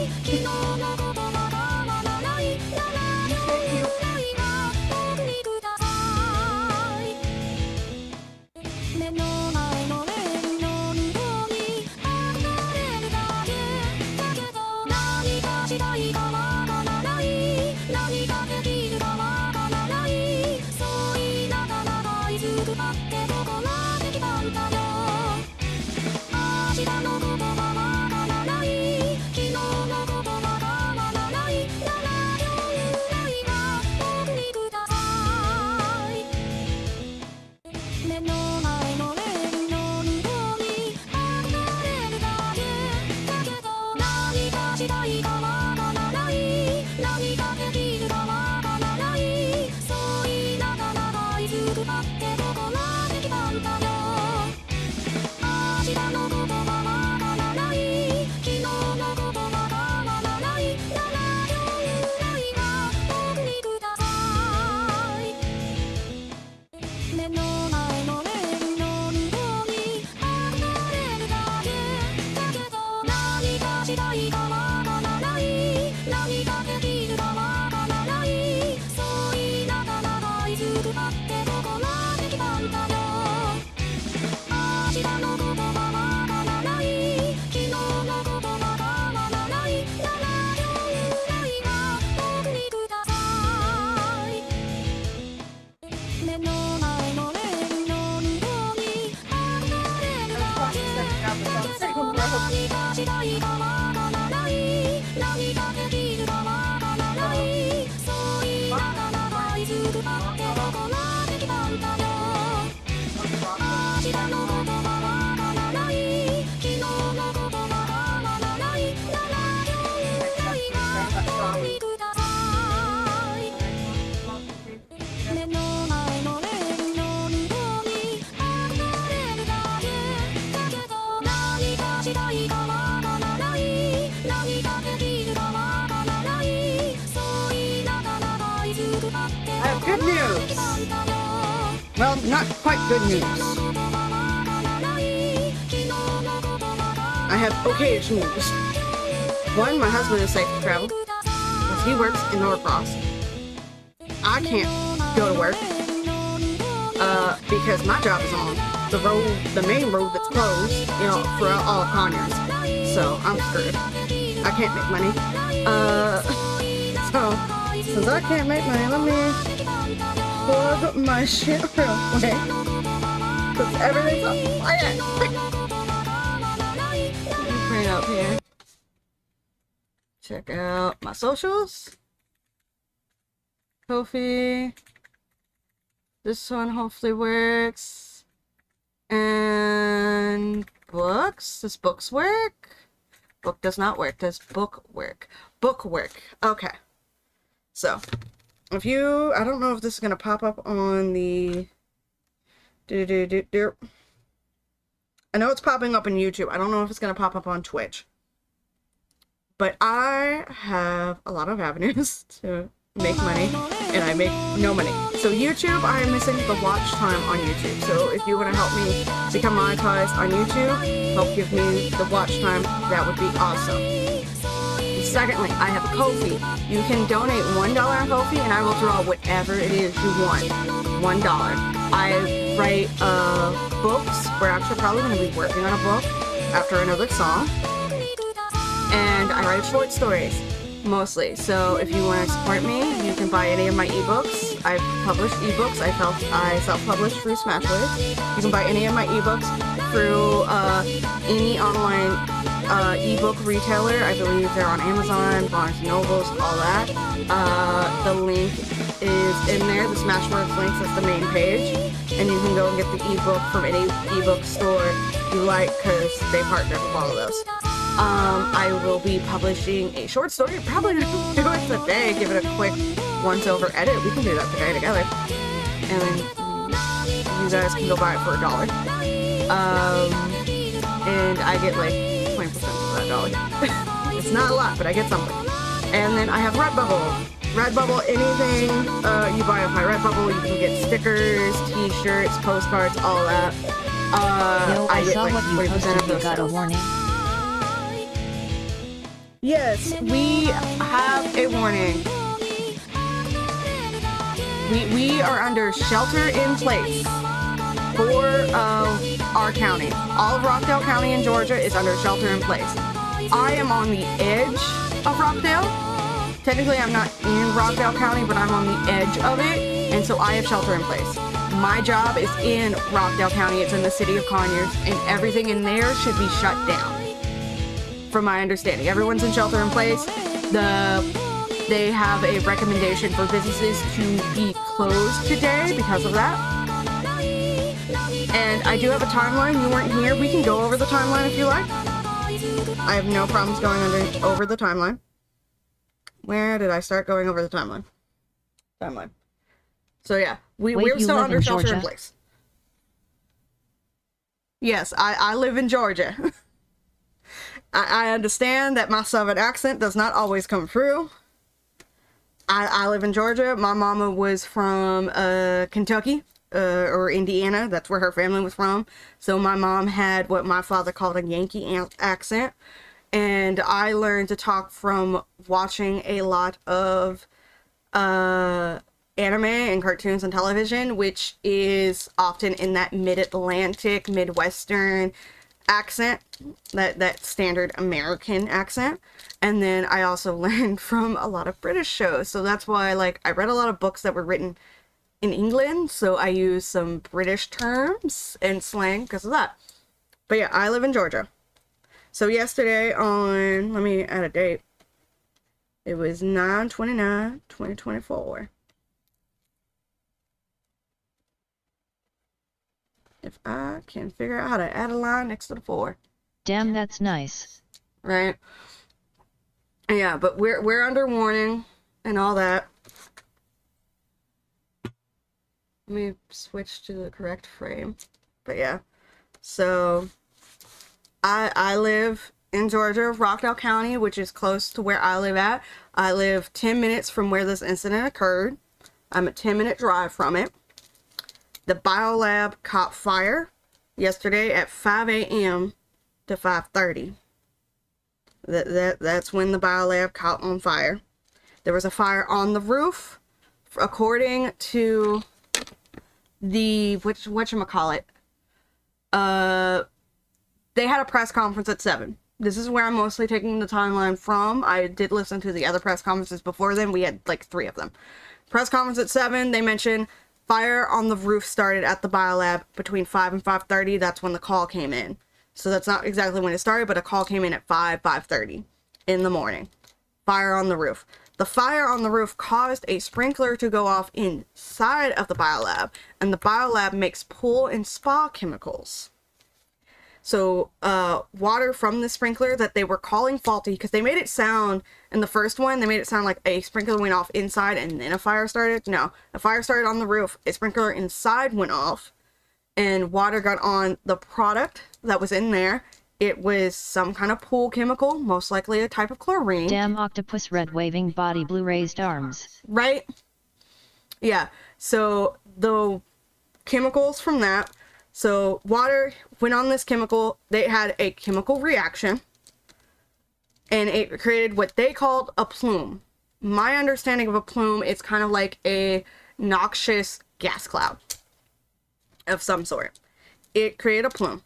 Good news! Well, not quite good news. I have okay-ish news. One, my husband is safe to travel, because he works in Norcross. I can't go to work, because my job is on the road, the main road that's closed, you know, throughout all of Conyers. So, I'm screwed. I can't make money. So, since I can't make money, let me plug my shit real quick. Because everything's on fire. Let me bring it up here. Check out my socials. Ko-fi. This one hopefully works. And books. Does books work? Book does not work. Does book work? Book work. Okay. So, if you, I don't know if this is going to pop up on the, I know it's popping up on YouTube. I don't know if it's going to pop up on Twitch. But I have a lot of avenues to make money, and I make no money. So YouTube, I am missing the watch time on YouTube. So if you want to help me become monetized on YouTube, help give me the watch time, that would be awesome. Secondly, I have a Ko-fi. You can donate $1 on Ko-fi, and I will draw whatever it is you want. $1. I write books. We're actually probably going to be working on a book after another song. And I write short stories, mostly. So if you want to support me, you can buy any of my ebooks. I publish ebooks. I self-publish through Smashwords. You can buy any of my ebooks through any online ebook retailer. I believe they're on Amazon, Barnes & Nobles, all that. The link is in there. The Smashwords links is the main page. And you can go and get the ebook from any ebook store you like because they partner with all of those. I will be publishing a short story. Probably gonna do it today. Give it a quick once-over edit. We can do that today together. And then you guys can go buy it for $1. And I get like 20% of that dollar. It's not a lot, but I get something. And then I have Redbubble. Redbubble, anything you buy off my Redbubble, you can get stickers, t-shirts, postcards, all that. Yo, I get saw like what you 40% posted. of You those got a sales. warning. Yes, we have a warning. We are under shelter in place for our county. All of Rockdale County in Georgia is under shelter in place. I am on the edge of Rockdale. Technically, I'm not in Rockdale County, but I'm on the edge of it, and so I have shelter in place. My job is in Rockdale County. It's in the city of Conyers, and everything in there should be shut down. From my understanding, everyone's in shelter in place. They have a recommendation for businesses to be closed today because of that. And I do have a timeline. You weren't here. We can go over the timeline if you like. I have no problems going over the timeline. Where did I start going over the timeline? Timeline. So yeah, we're still under shelter in place. Yes, I live in Georgia. I understand that my southern accent does not always come through. I live in Georgia. My mama was from Kentucky or Indiana. That's where her family was from. So my mom had what my father called a Yankee accent. And I learned to talk from watching a lot of anime and cartoons and television, which is often in that mid-Atlantic, Midwestern accent, that standard American accent. And then I also learned from a lot of British shows. So that's why, like, I read a lot of books that were written in England, so I use some British terms and slang because of that. But yeah, I live in Georgia. So yesterday on, let me add a date. It was 9/29/2024. If I can figure out how to add a line next to the 4. Damn, that's nice. Right? Yeah, but we're under warning and all that. Let me switch to the correct frame. But yeah. So I live in Georgia, Rockdale County, which is close to where I live at. I live 10 minutes from where this incident occurred. I'm a 10-minute drive from it. The biolab caught fire yesterday at 5 a.m. to 5:30. That's when the biolab caught on fire. There was a fire on the roof, according to the whatchamacallit. They had a press conference at 7. This is where I'm mostly taking the timeline from. I did listen to the other press conferences before then. We had like 3 of them. Press conference at 7, they mentioned fire on the roof started at the biolab between 5 and 5:30. That's when the call came in. So that's not exactly when it started, but a call came in at 5:30 in the morning. Fire on the roof. The fire on the roof caused a sprinkler to go off inside of the biolab, and the biolab makes pool and spa chemicals. So water from the sprinkler that they were calling faulty, because they made it sound, in the first one, they made it sound like a sprinkler went off inside and then a fire started. No, a fire started on the roof, a sprinkler inside went off, and water got on the product that was in there. It was some kind of pool chemical, most likely a type of chlorine. Damn octopus, red waving body, blue raised arms. Right? Yeah, so the chemicals from that, so water went on this chemical, they had a chemical reaction, and it created what they called a plume. My understanding of a plume, it's kind of like a noxious gas cloud of some sort. It created a plume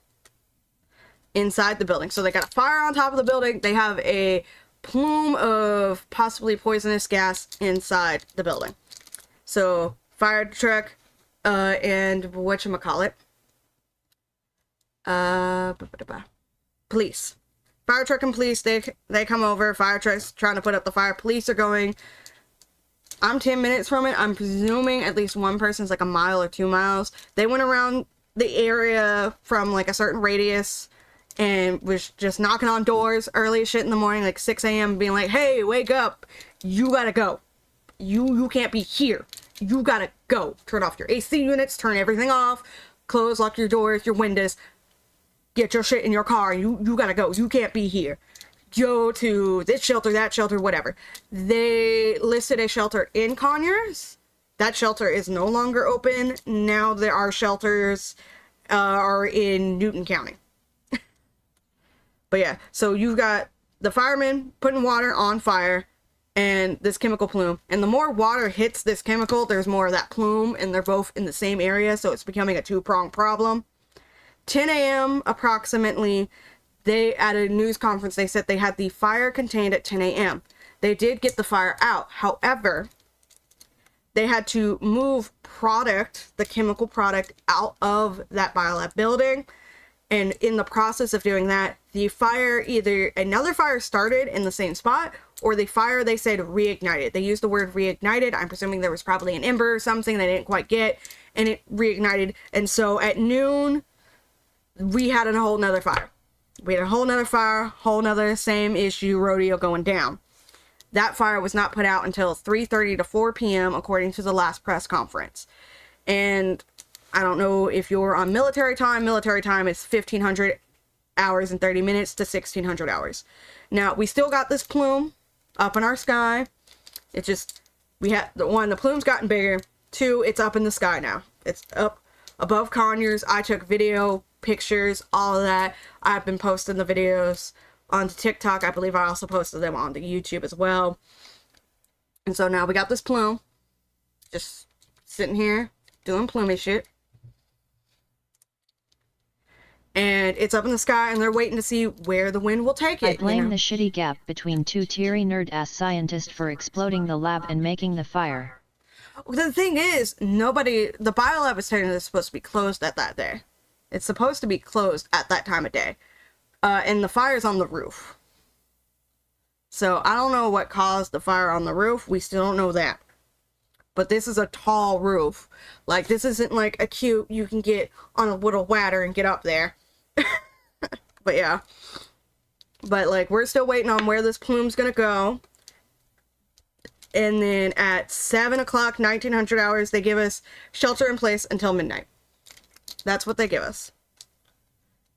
inside the building. So they got a fire on top of the building, they have a plume of possibly poisonous gas inside the building. So fire truck and whatchamacallit, police Fire truck and police, they come over. Fire truck's trying to put up the fire. Police are going. I'm 10 minutes from it. I'm presuming at least one person's like a mile or 2 miles. They went around the area from like a certain radius and was just knocking on doors early as shit in the morning, like 6 a.m. being like, hey, wake up. You gotta go. You can't be here. You gotta go. Turn off your AC units, turn everything off, close, lock your doors, your windows, get your shit in your car. You gotta go. You can't be here. Go to this shelter, that shelter, whatever. They listed a shelter in Conyers. That shelter is no longer open. Now there are shelters are in Newton County. But yeah, so you've got the firemen putting water on fire and this chemical plume. And the more water hits this chemical, there's more of that plume, and they're both in the same area, so it's becoming a two-pronged problem. 10 a.m. approximately, they at a news conference, they said they had the fire contained at 10 a.m. They did get the fire out. However, they had to move product, the chemical product, out of that biolab building. And in the process of doing that, the fire, either another fire started in the same spot, or the fire, they said, reignited. They used the word reignited. I'm presuming there was probably an ember or something they didn't quite get, and it reignited. And so at noon, we had a whole nother fire. We had a whole nother fire, whole nother same issue, rodeo going down. That fire was not put out until 3:30 to 4 p.m. according to the last press conference. And I don't know if you're on military time. Military time is 1,500 hours and 30 minutes to 1,600 hours. Now, we still got this plume up in our sky. It's just, we had, the plume's gotten bigger. 2, it's up in the sky now. It's up above Conyers. I took video, pictures, all of that. I've been posting the videos onto TikTok. I believe I also posted them onto YouTube as well. And so now we got this plume just sitting here doing plumey shit. And it's up in the sky, and they're waiting to see where the wind will take it. I blame the shitty gap between two teary nerd-ass scientists for exploding the lab and making the fire. The thing is, the biolab is technically supposed to be closed at that day. It's supposed to be closed at that time of day. And the fire's on the roof. So I don't know what caused the fire on the roof. We still don't know that. But this is a tall roof. Like, this isn't like a cute, you can get on a little ladder and get up there. But yeah. But like, we're still waiting on where this plume's gonna go. And then at 7 o'clock, 1900 hours, they give us shelter in place until midnight. That's what they give us.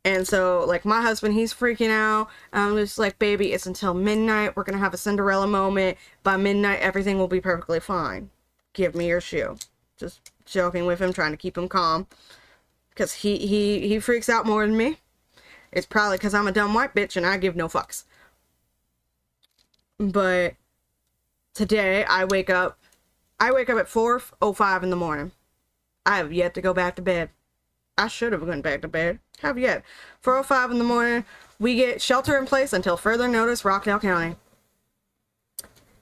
And so, like, my husband, he's freaking out. I'm just like, baby, it's until midnight. We're gonna have a Cinderella moment. By midnight, everything will be perfectly fine. Give me your shoe. Just joking with him, trying to keep him calm. Because he freaks out more than me. It's probably because I'm a dumb white bitch and I give no fucks. But today, I wake up at 4:05 in the morning. I have yet to go back to bed. I should have gone back to bed. Have yet. 4:05 in the morning, we get shelter in place until further notice, Rockdale County.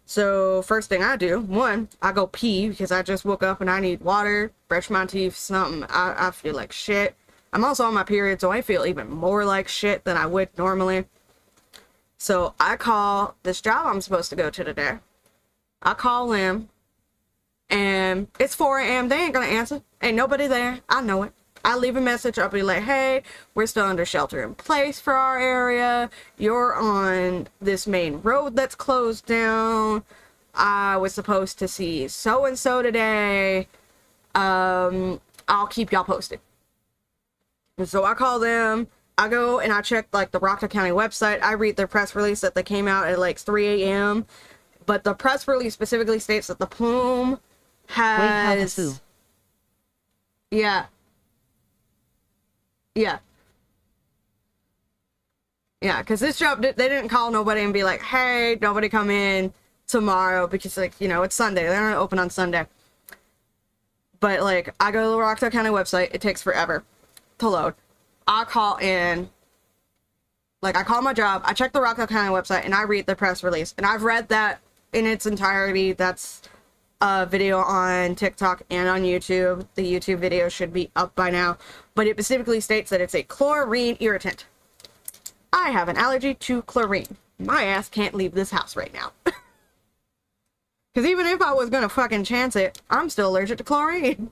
So, first thing I do, 1, I go pee because I just woke up and I need water, brush my teeth, something. I feel like shit. I'm also on my period, so I feel even more like shit than I would normally. So, I call this job I'm supposed to go to today. I call them, and it's 4 a.m. They ain't gonna answer. Ain't nobody there. I know it. I leave a message. I'll be like, hey, we're still under shelter in place for our area. You're on this main road that's closed down. I was supposed to see so-and-so today. I'll keep y'all posted. And so I call them. I go and I check like the Rockdale County website. I read their press release that they came out at like 3 a.m. But the press release specifically states that the plume has... Wait, yeah. Yeah. Yeah, because this job, they didn't call nobody and be like, hey, nobody come in tomorrow because, like, you know, it's Sunday. They're not open on Sunday. But, like, I go to the Rockdale County website. It takes forever to load. I call in. Like, I call my job. I check the Rockdale County website, and I read the press release. And I've read that in its entirety. That's a video on TikTok and on YouTube. The YouTube video should be up by now. But it specifically states that it's a chlorine irritant. I have an allergy to chlorine. My ass can't leave this house right now. Because even if I was gonna fucking chance it, I'm still allergic to chlorine.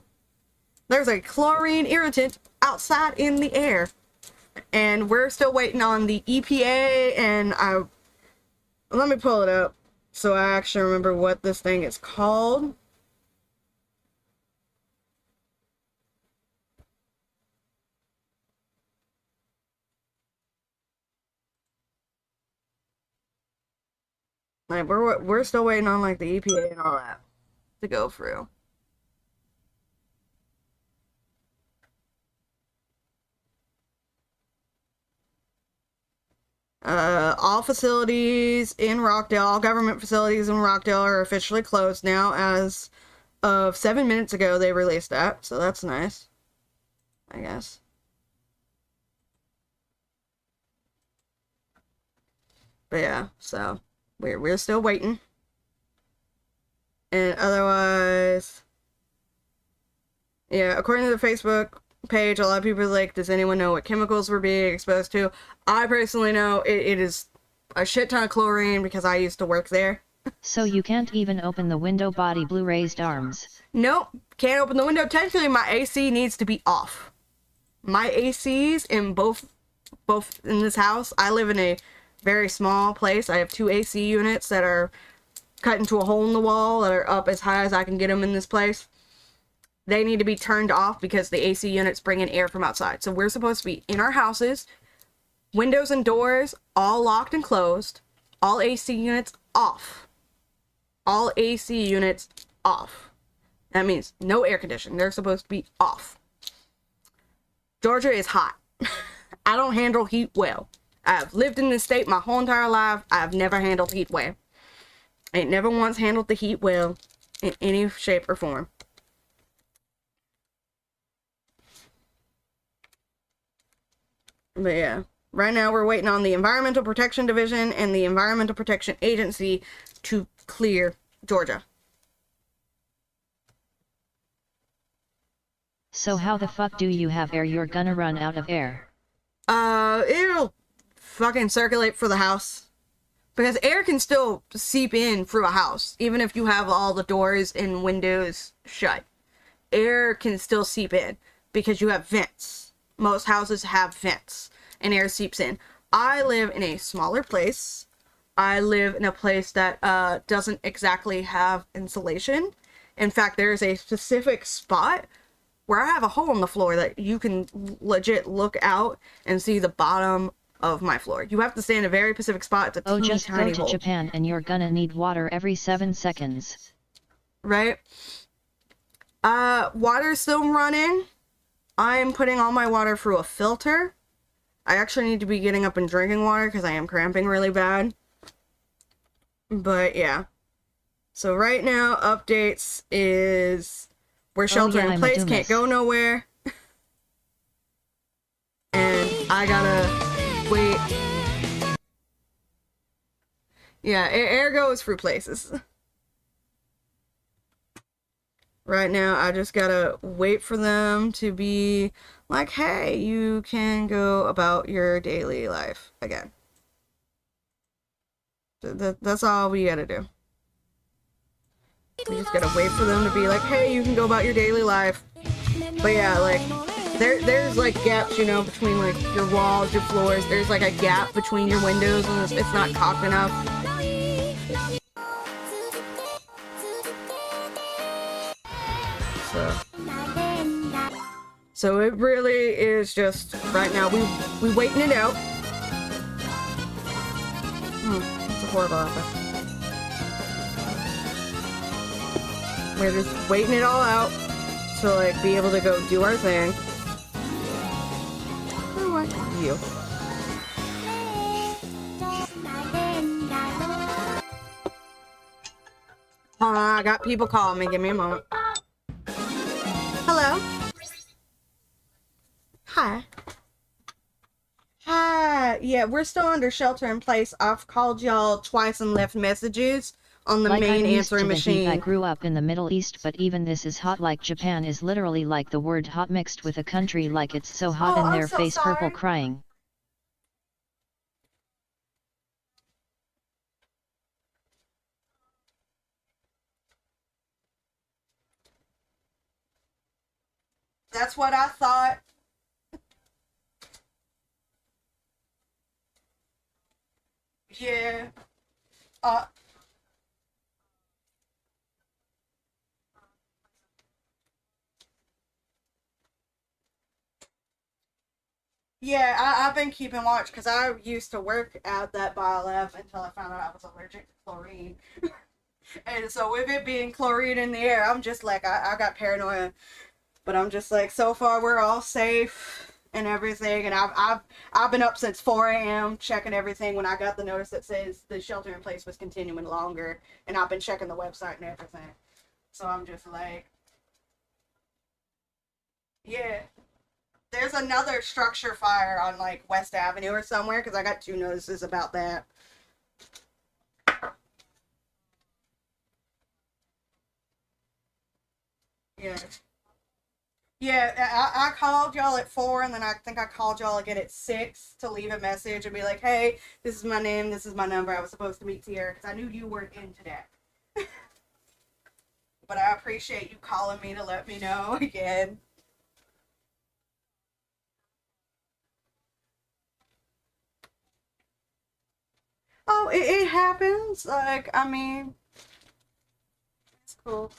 There's a chlorine irritant outside in the air. And we're still waiting on the EPA, and let me pull it up so I actually remember what this thing is called. Like, we're still waiting on, like, the EPA and all that to go through. All facilities in Rockdale, all government facilities in Rockdale are officially closed now. As of 7 minutes ago, they released that, so that's nice, I guess. But yeah, so we're still waiting. And otherwise, yeah, according to the Facebook page, a lot of people are like, does anyone know what chemicals we're being exposed to? I personally know it is a shit ton of chlorine because I used to work there. So you can't even open the window body blue raised arms. Nope, can't open the window. Technically, my AC needs to be off. My ACs in both in this house, I live in a very small place. I have 2 AC units that are cut into a hole in the wall that are up as high as I can get them in this place. They need to be turned off because the AC units bring in air from outside. So we're supposed to be in our houses, windows and doors all locked and closed, all AC units off. All AC units off. That means no air conditioning. They're supposed to be off. Georgia is hot. I don't handle heat well. I've lived in this state my whole entire life. I've never handled heat well. I ain't never once handled the heat well in any shape or form. But yeah, right now we're waiting on the Environmental Protection Division and the Environmental Protection Agency to clear Georgia. So how the fuck do you have air? You're gonna run out of air. It'll fucking circulate for the house. Because air can still seep in through a house, even if you have all the doors and windows shut. Air can still seep in because you have vents. Most houses have vents and air seeps in. I live in a smaller place. I live in a place that doesn't exactly have insulation. In fact, there's a specific spot where I have a hole in the floor that you can legit look out and see the bottom of my floor. You have to stay in a very specific spot. It's a teeny just tiny go to hole. Japan and you're gonna need water every 7 seconds. Right? Water's still running. I'm putting all my water through a filter. I actually need to be getting up and drinking water because I am cramping really bad. But yeah. So right now, updates is we're sheltering in place, can't go nowhere. And I gotta wait. Yeah, air goes through places. Right now, I just gotta wait for them to be like, hey, you can go about your daily life again. That's all we gotta do. We just gotta wait for them to be like, hey, you can go about your daily life. But yeah, like, there's like gaps, you know, between like your walls, your floors. There's like a gap between your windows and it's not cocked enough. So it really is just, right now, we waiting it out. It's a horrible outfit. We're just waiting it all out to, like, be able to go do our thing. Oh, what? You. Hold on, I got people calling me. Give me a moment. Hello? Hi. Hi. Yeah, we're still under shelter in place. I've called y'all twice and left messages on the main answering machine. I grew up in the Middle East, but even this is hot. Like Japan is literally like the word hot mixed with a country, like it's so hot in their face, purple crying. That's what I thought. Yeah. Uh, yeah, I've been keeping watch because I used to work at that biolab until I found out I was allergic to chlorine. And so with it being chlorine in the air, I'm just like, I got paranoia. But I'm just like, so far we're all safe and everything. And I've been up since 4 a.m. checking everything when I got the notice that says the shelter in place was continuing longer. And I've been checking the website and everything. So I'm just like, yeah. There's another structure fire on like West Avenue or somewhere because I got 2 notices about that. Yeah. Yeah, I called y'all at 4, and then I think I called y'all again at 6 to leave a message and be like, "Hey, this is my name, this is my number. I was supposed to meet here because I knew you weren't in today, but I appreciate you calling me to let me know again." Oh, it happens. Like, I mean, it's cool.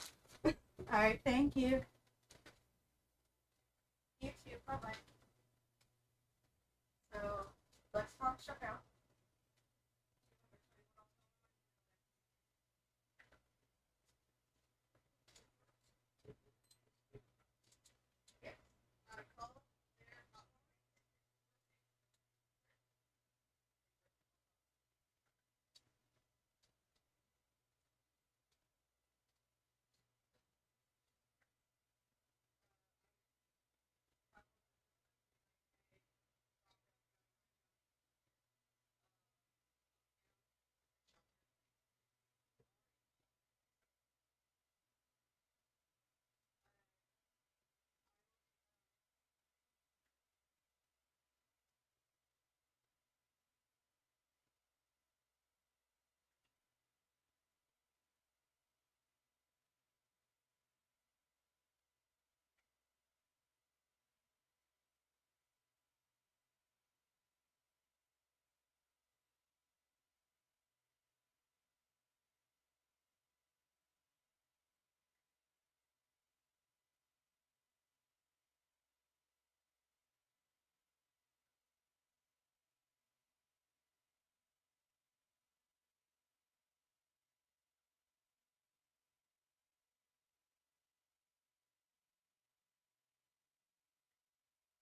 All right, thank you. You too. Bye bye. So let's talk shut out. Yeah. I called their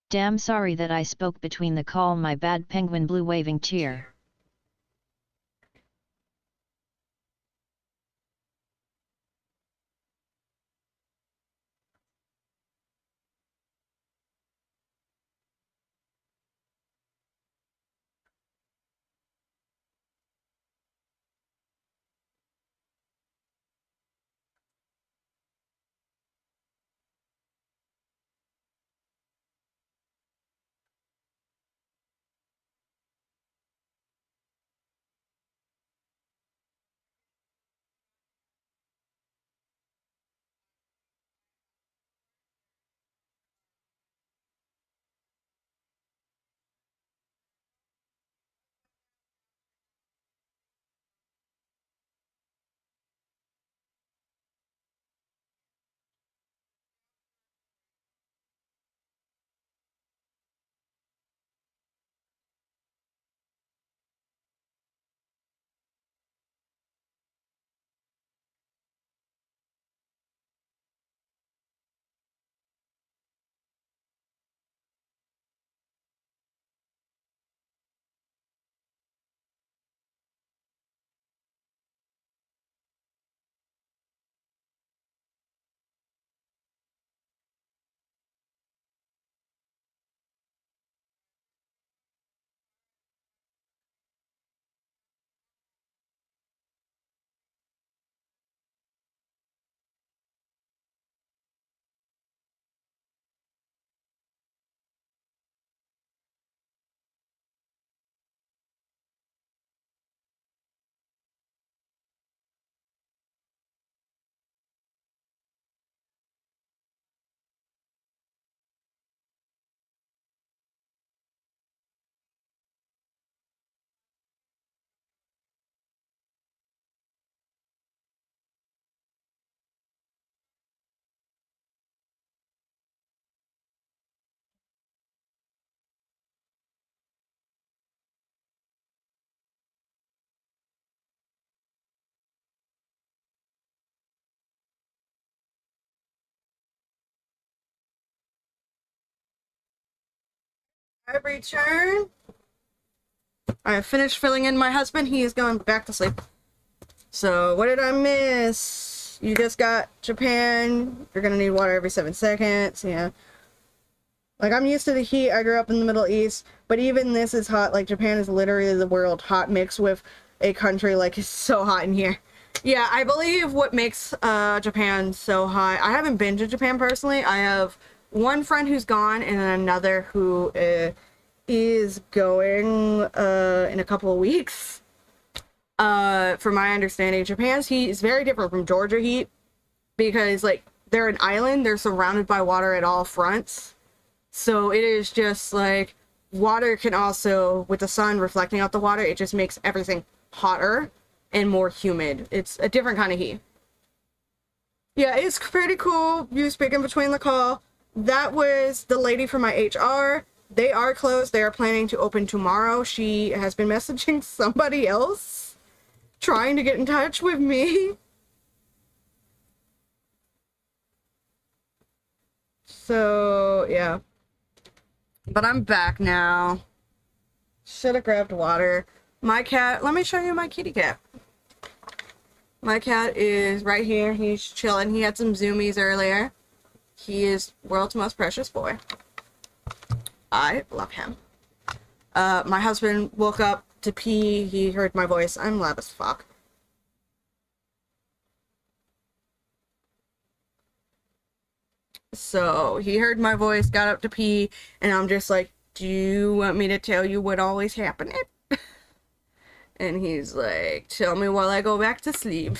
Damn sorry that I spoke between the call, my bad. Penguin blue waving cheer. I return. I have finished filling in my husband. He is going back to sleep. So, what did I miss? You just got Japan. You're gonna need water every 7 seconds. Yeah. Like, I'm used to the heat. I grew up in the Middle East. But even this is hot. Like, Japan is literally the world hot mix with a country. Like, it's so hot in here. Yeah, I believe what makes Japan so hot. I haven't been to Japan personally. I have one friend who's gone and then another who is going in a couple of weeks. From my understanding, Japan's heat is very different from Georgia heat because, like, they're an island. They're surrounded by water at all fronts. So it is just like water can also, with the sun reflecting off the water, it just makes everything hotter and more humid. It's a different kind of heat. Yeah, it's pretty cool. You speaking between the call. That was the lady from my HR. They are closed. They are planning to open tomorrow. She has been messaging somebody else, trying to get in touch with me. So, yeah. But I'm back now. Should have grabbed water. My cat, let me show you my kitty cat. My cat is right here. He's chilling. He had some zoomies earlier. He is world's most precious boy. I love him. My husband woke up to pee. He heard my voice. I'm loud as fuck. So he heard my voice, got up to pee, and I'm just like, do you want me to tell you what always happened? And he's like, tell me while I go back to sleep.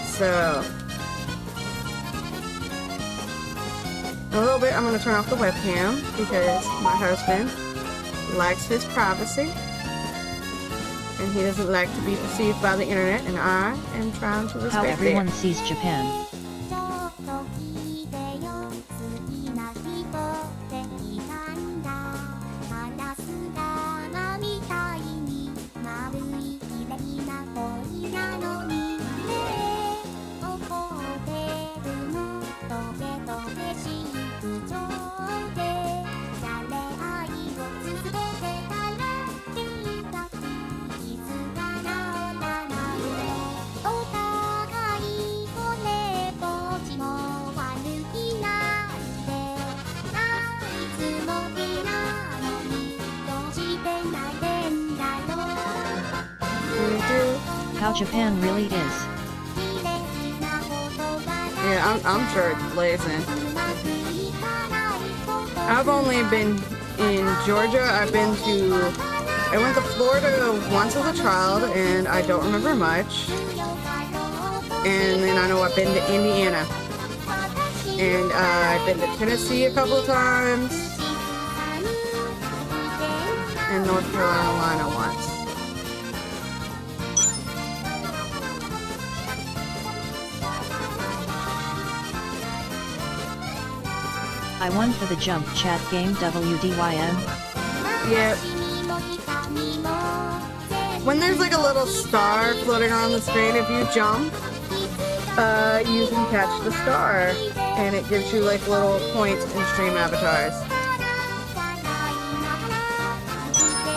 So, in a little bit, I'm going to turn off the webcam because my husband likes his privacy. And he doesn't like to be perceived by the internet, and I am trying to respect How everyone it. sees Japan. How Japan really is. Yeah, I'm sure it's blazing. I've only been in Georgia. I went to Florida once as a child, and I don't remember much. And then I know I've been to Indiana. And I've been to Tennessee a couple of times. And North Carolina once. I won for the jump chat game WDYM. Yep. When there's like a little star floating around the screen, if you jump, you can catch the star. And it gives you like little points in stream avatars.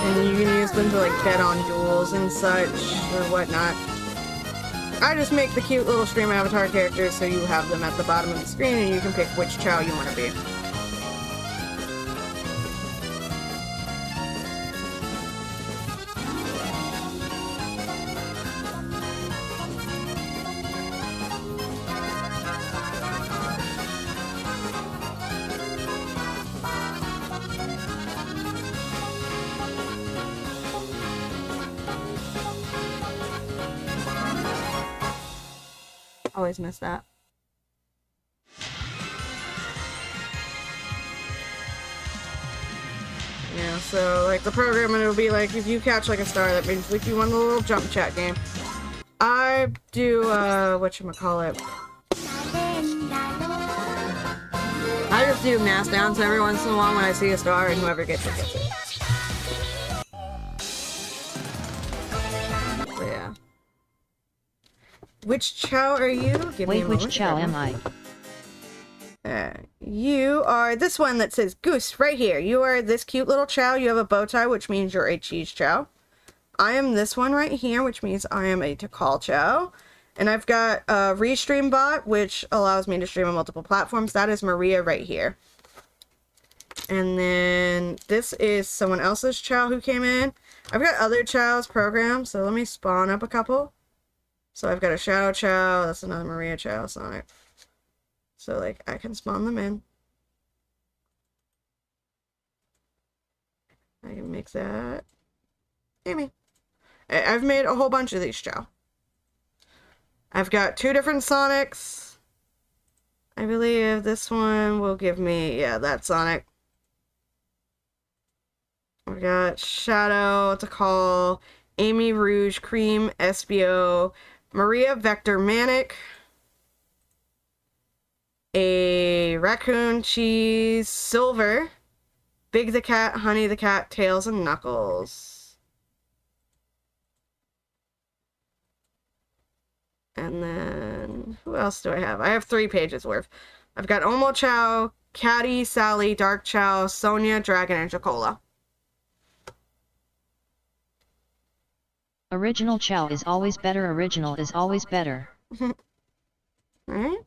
And you can use them to like bet on duels and such or whatnot. I just make the cute little stream avatar characters so you have them at the bottom of the screen and you can pick which chow you want to be. Always miss that. Yeah, so like the program, it'll be like if you catch like a star, that means like you won the little jump chat game. I do whatchamacallit. I just do mass downs every once in a while when I see a star, and whoever gets it gets it. So yeah. Which chow are you? Give me a Wait, which moment. chow am I? You are this one that says Goose right here. You are this cute little chow. You have a bow tie, which means you're a cheese chow. I am this one right here, which means I am a Takal chow. And I've got a Restream bot, which allows me to stream on multiple platforms. That is Maria right here. And then this is someone else's chow who came in. I've got other chows programmed, so let me spawn up a couple. So I've got a Shadow Chow. That's another Maria Chow Sonic. So, like, I can spawn them in. I can make that Amy. I've made a whole bunch of these chow. I've got 2 different Sonics. I believe this one will give me, yeah, that Sonic. I've got Shadow, Takal, Amy Rouge, Cream, SBO, Maria Vector Manic, a Raccoon, Cheese, Silver, Big the Cat, Honey the Cat, Tails, and Knuckles. And then, who else do I have? I have 3 pages worth. I've got Omo Chow, Catty, Sally, Dark Chow, Sonia, Dragon, and Jacola. Original chow is always better. Original is always better. Alright.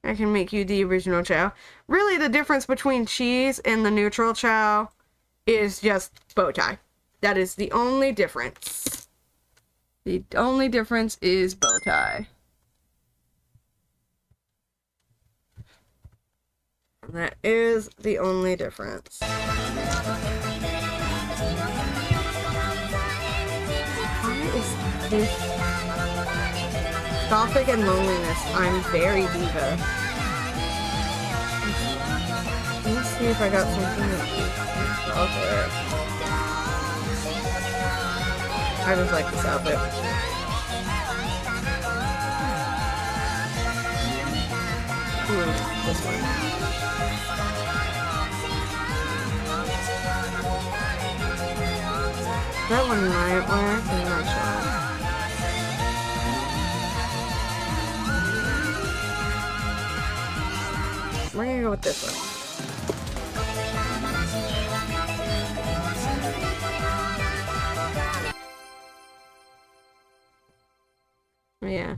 I can make you the original chow. Really, the difference between cheese and the neutral chow is just bow tie. That is the only difference. The only difference is bow tie. And that is the only difference. This Gothic and loneliness. I'm very diva. Let's see if I got something that's Gothic. I just like this outfit. Ooh, this one. That one might work, I'm not sure. We're gonna go with this one. Yeah.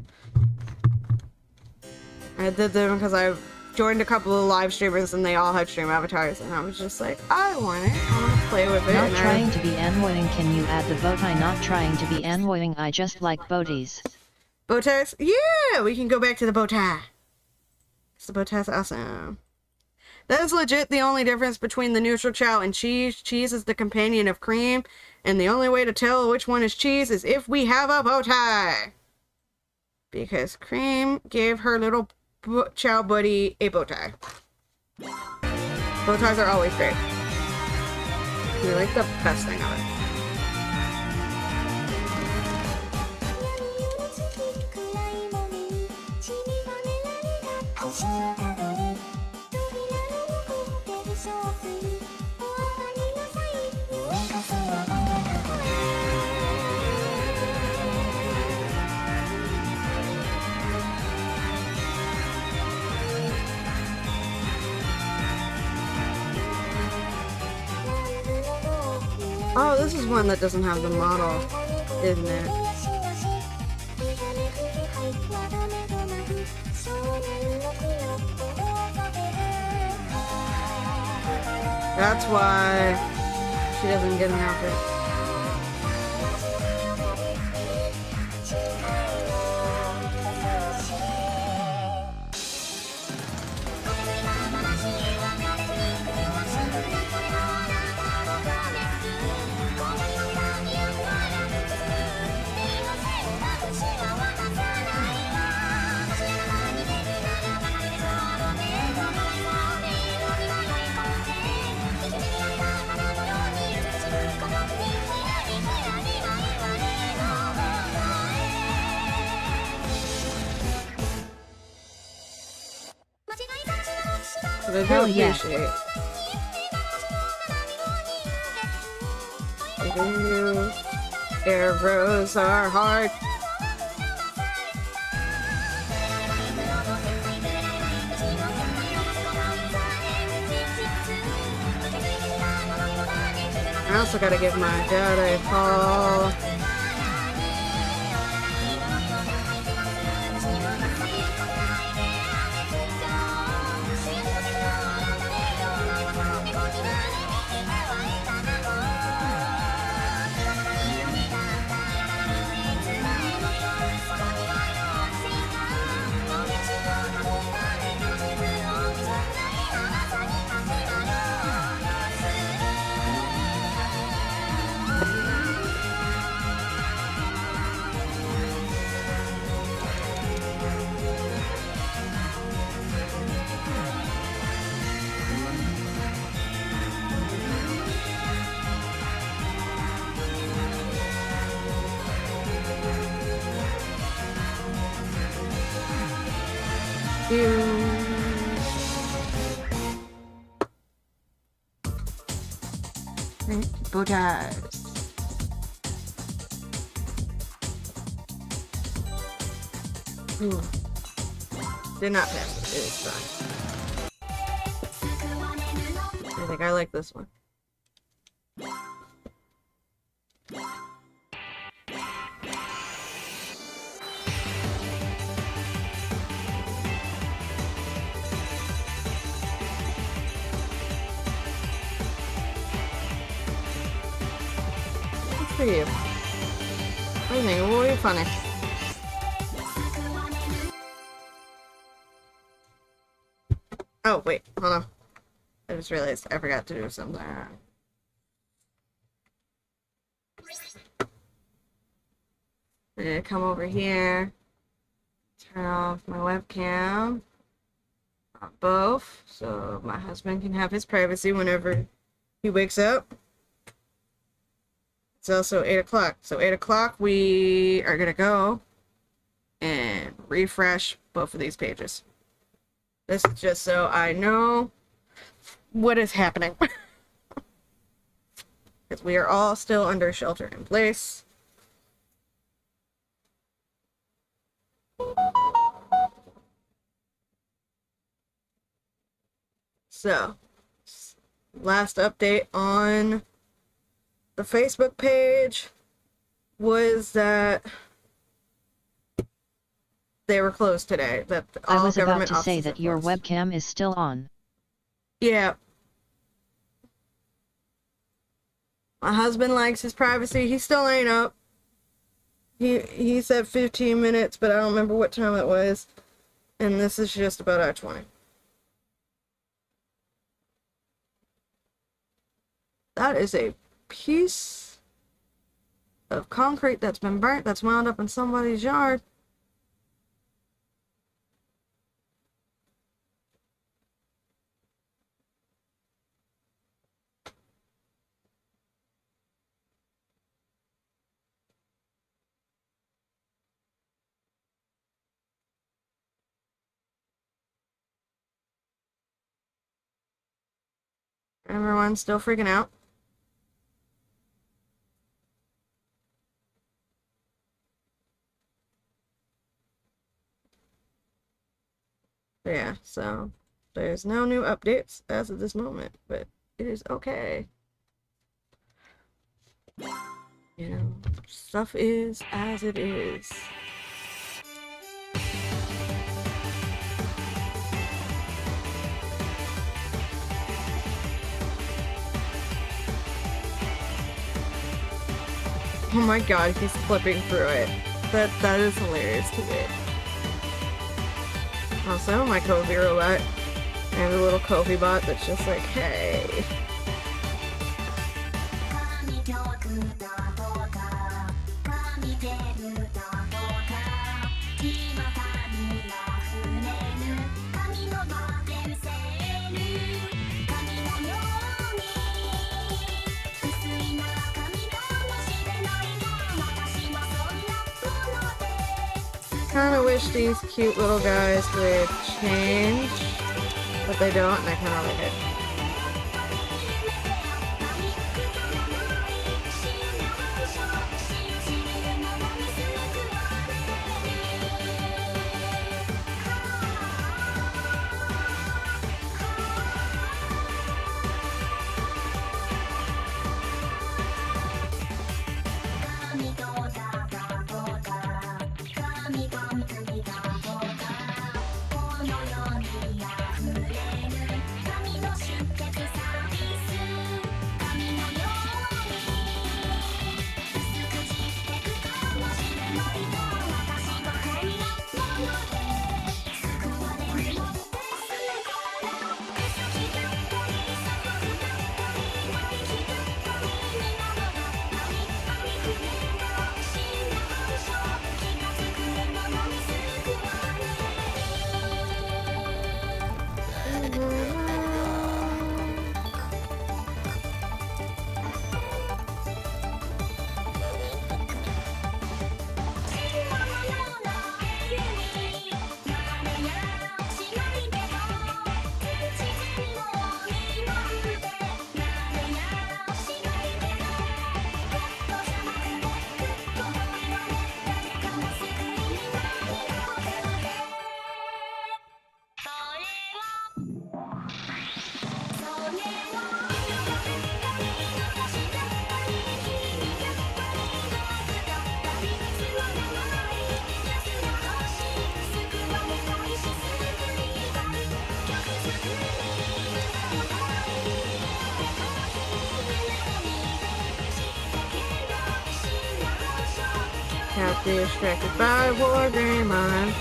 I did them because I've joined a couple of live streamers and they all had stream avatars and I was just like, I want it. I want to play with it. Not trying to be annoying. Can you add the bow tie? Not trying to be annoying. I just like bow ties. Bow ties? Yeah! We can go back to the bow tie. The bow tie's awesome. That is legit the only difference between the neutral chow and cheese. Cheese is the companion of cream. And the only way to tell which one is cheese is if we have a bow tie. Because cream gave her little chow buddy a bow tie. Bow ties are always great. They're like the best thing of it. Oh, this is one that doesn't have the model, isn't it? That's why she doesn't get an outfit. Hell yeah. Arrows are hard. I also gotta give my dad a call. Bow ties. Ooh. Did not pass it. It's fine. I think I like this one. For you. I think it will be funny. Oh, wait, hold on. I just realized I forgot to do something. I'm gonna come over here, turn off my webcam on both, so my husband can have his privacy whenever he wakes up. It's also 8 o'clock. So 8 o'clock, we are going to go and refresh both of these pages. This is just so I know what is happening. Because we are all still under shelter in place. So, last update on the Facebook page was that they were closed today. That all I was about government to say offices that are your closed. webcam is still on. Yeah. My husband likes his privacy. He still ain't up. He said 15 minutes, but I don't remember what time it was. And this is just about our 20. That is a piece of concrete that's been burnt, that's wound up in somebody's yard. Everyone's still freaking out. Yeah, so there's no new updates as of this moment, but it is okay. You know, stuff is as it is. Oh my god, he's flipping through it. That is hilarious to me. Also, my Kofi robot. I have a little Kofi bot that's just like, hey. Kinda wish these cute little guys would change, but they don't, and I kinda like it. Distracted by War Dymond.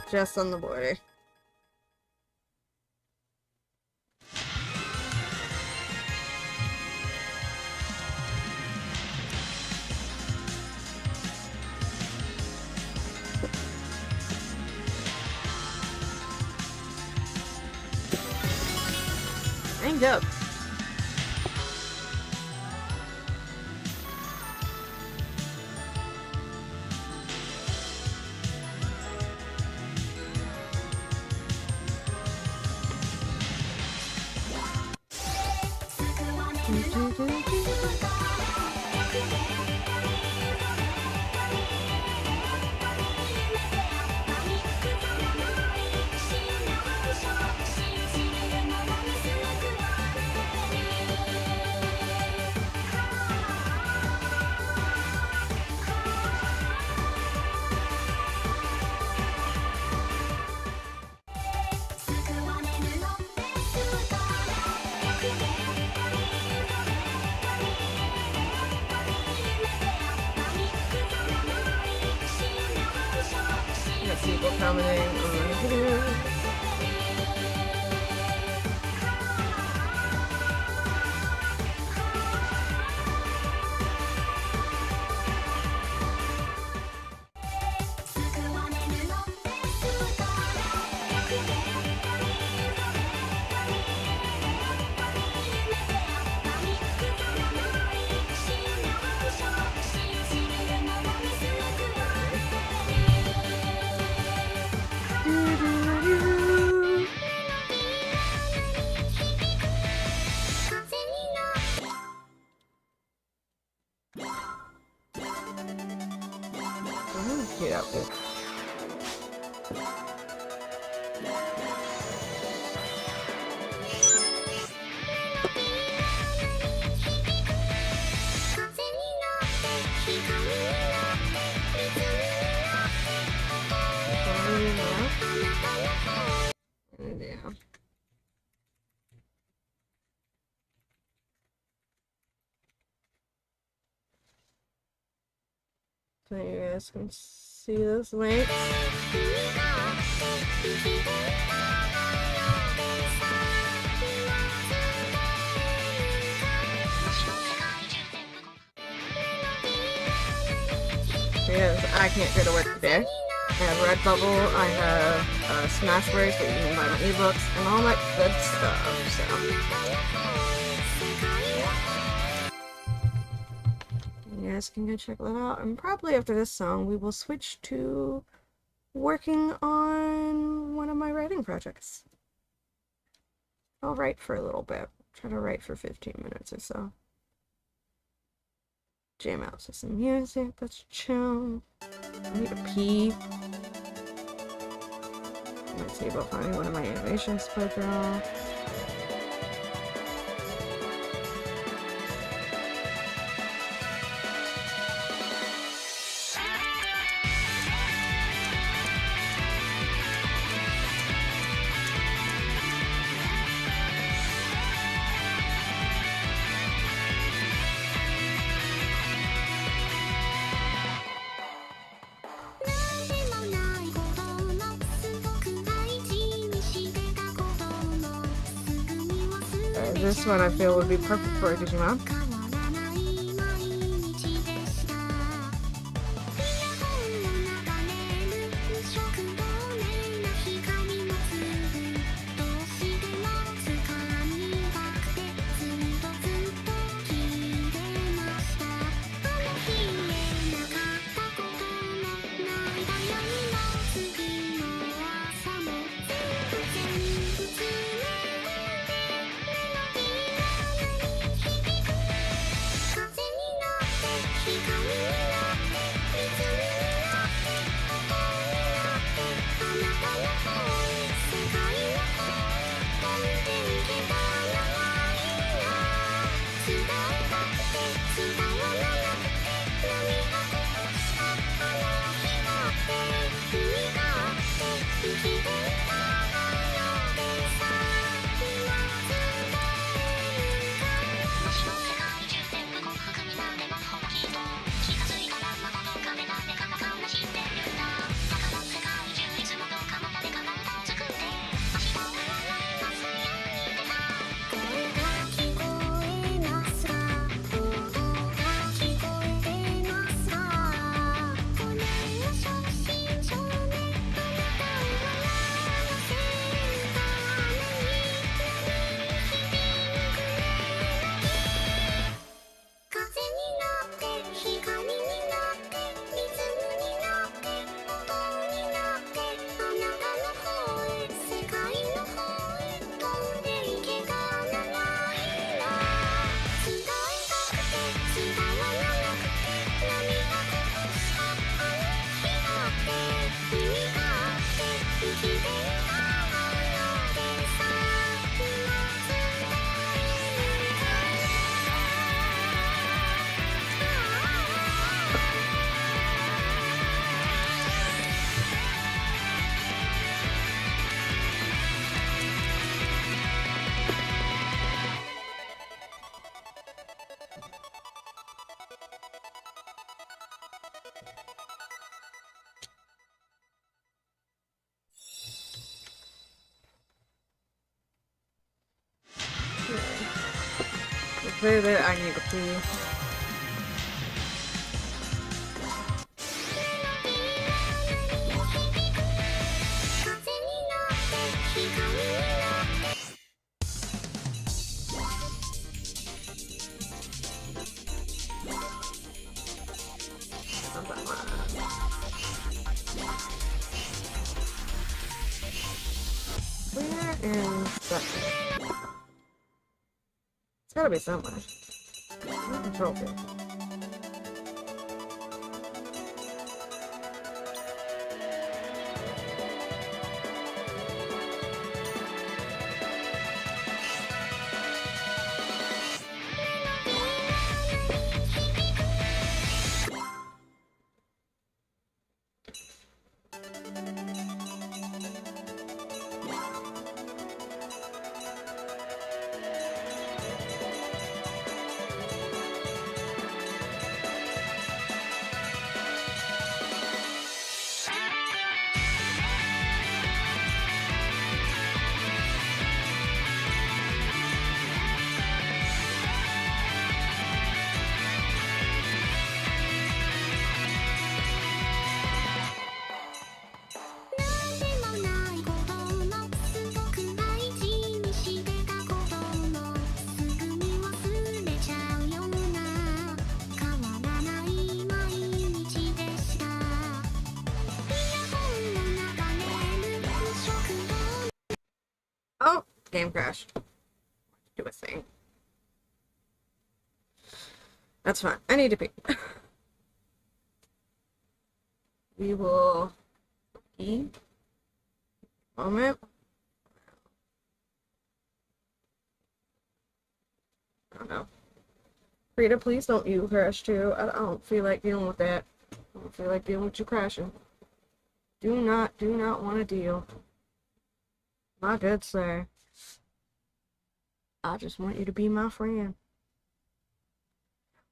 Just on the border. Hang up. People commenting on the video. Cute outfit. Yeah. So you guys can see those links. Because I can't go to work today. I have Redbubble, I have Smashwords that you can buy my ebooks, and all that good stuff, so. You guys can go check that out, and probably after this song we will switch to working on one of my writing projects. I'll write for a little bit. Try to write for 15 minutes or so. Jam out to some music, let's chill. I need to pee. Let's see about finding one of my animations to play through. This one I feel would be perfect for a Digimon. Say that I need to pee. Where is that? It's gotta be somewhere. Control it. Oh, game crashed. Do a thing. That's fine. I need to pee. We will pee. Moment. I don't know. Rita, please don't you crash too. I don't feel like dealing with that. I don't feel like dealing with you crashing. Do not want to deal. My good sir. I just want you to be my friend.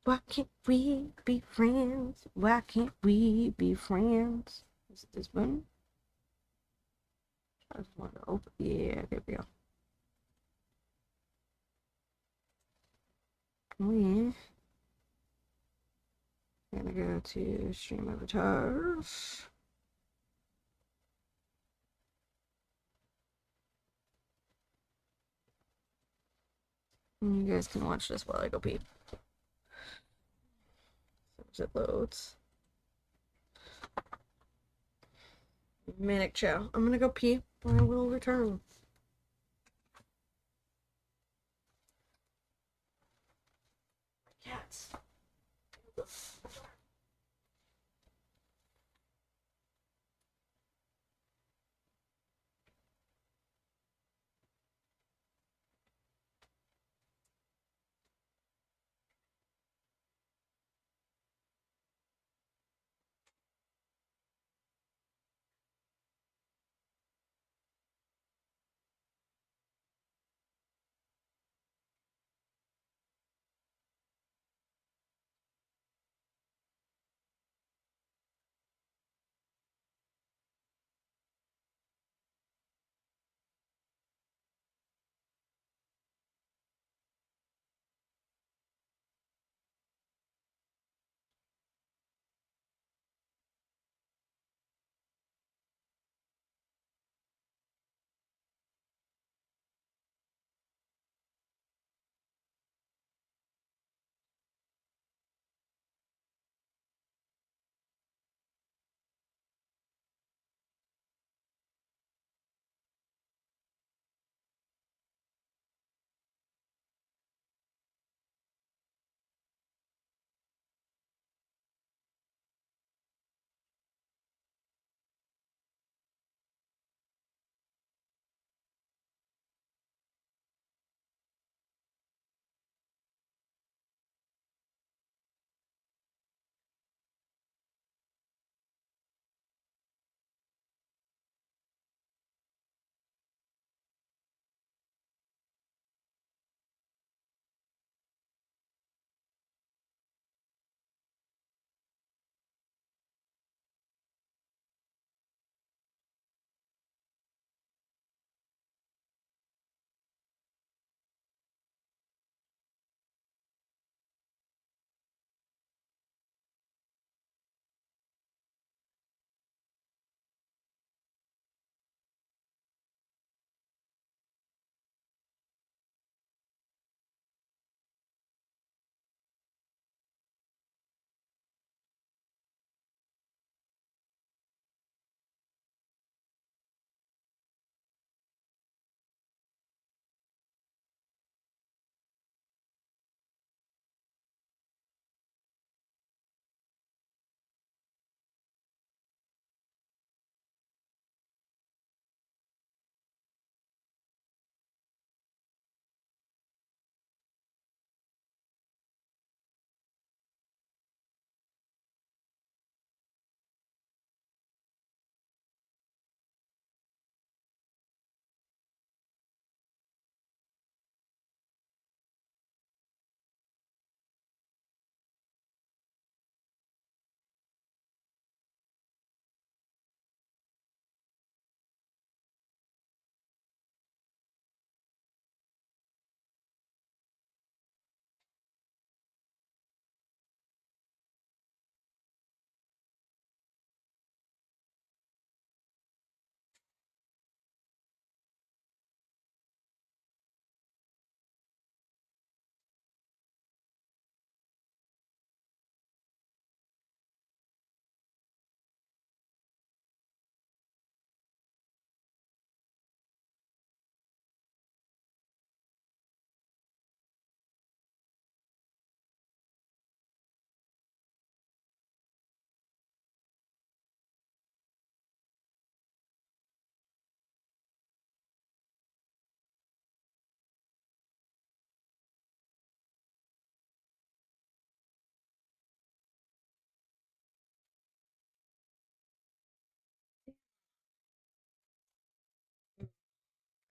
Why can't we be friends? Why can't we be friends? Is it this button? I just want to open. Yeah, there we go. We gonna go to stream avatars. And you guys can watch this while I go pee. As it loads. Manic chow. I'm gonna go pee. I will return. Cats.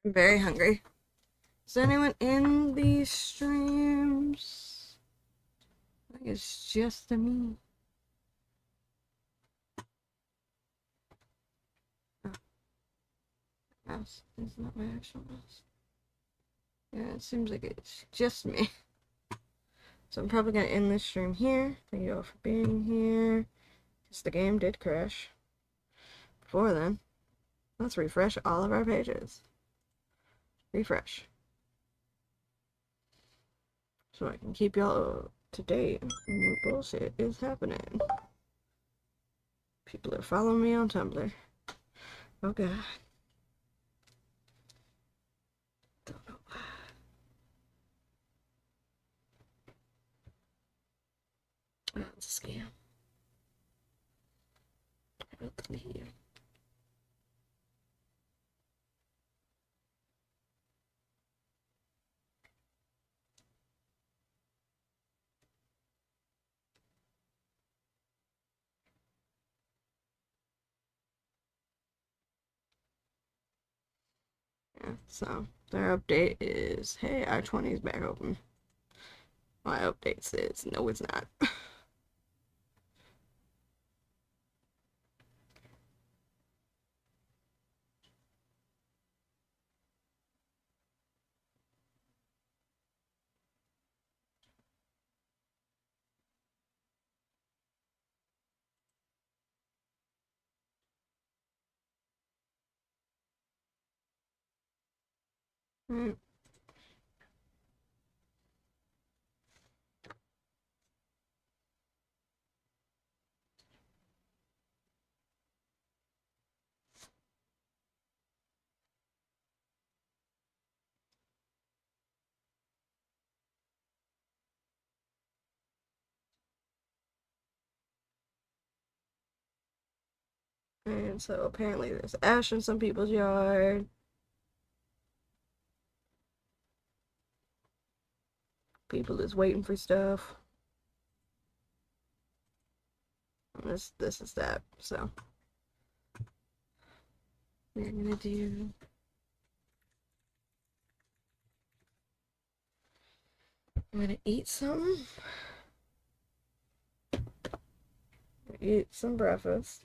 I'm very hungry. Is anyone in these streams? I think it's just me. Oh. Mouse. It's not my actual mouse. Yeah, it seems like it's just me. So I'm probably gonna end this stream here. Thank you all for being here. Because the game did crash. Before then, let's refresh all of our pages. Refresh. So I can keep y'all up to date on what bullshit is happening. People are following me on Tumblr. Oh god. Don't know why. Oh, it's a scam. Help me here. Yeah, so their update is, hey, I-20 is back open. My update says, no, it's not. Right. And so apparently there's ash in some people's yard. People is waiting for stuff. And this is that. So we're gonna do I'm gonna eat something. Eat some breakfast.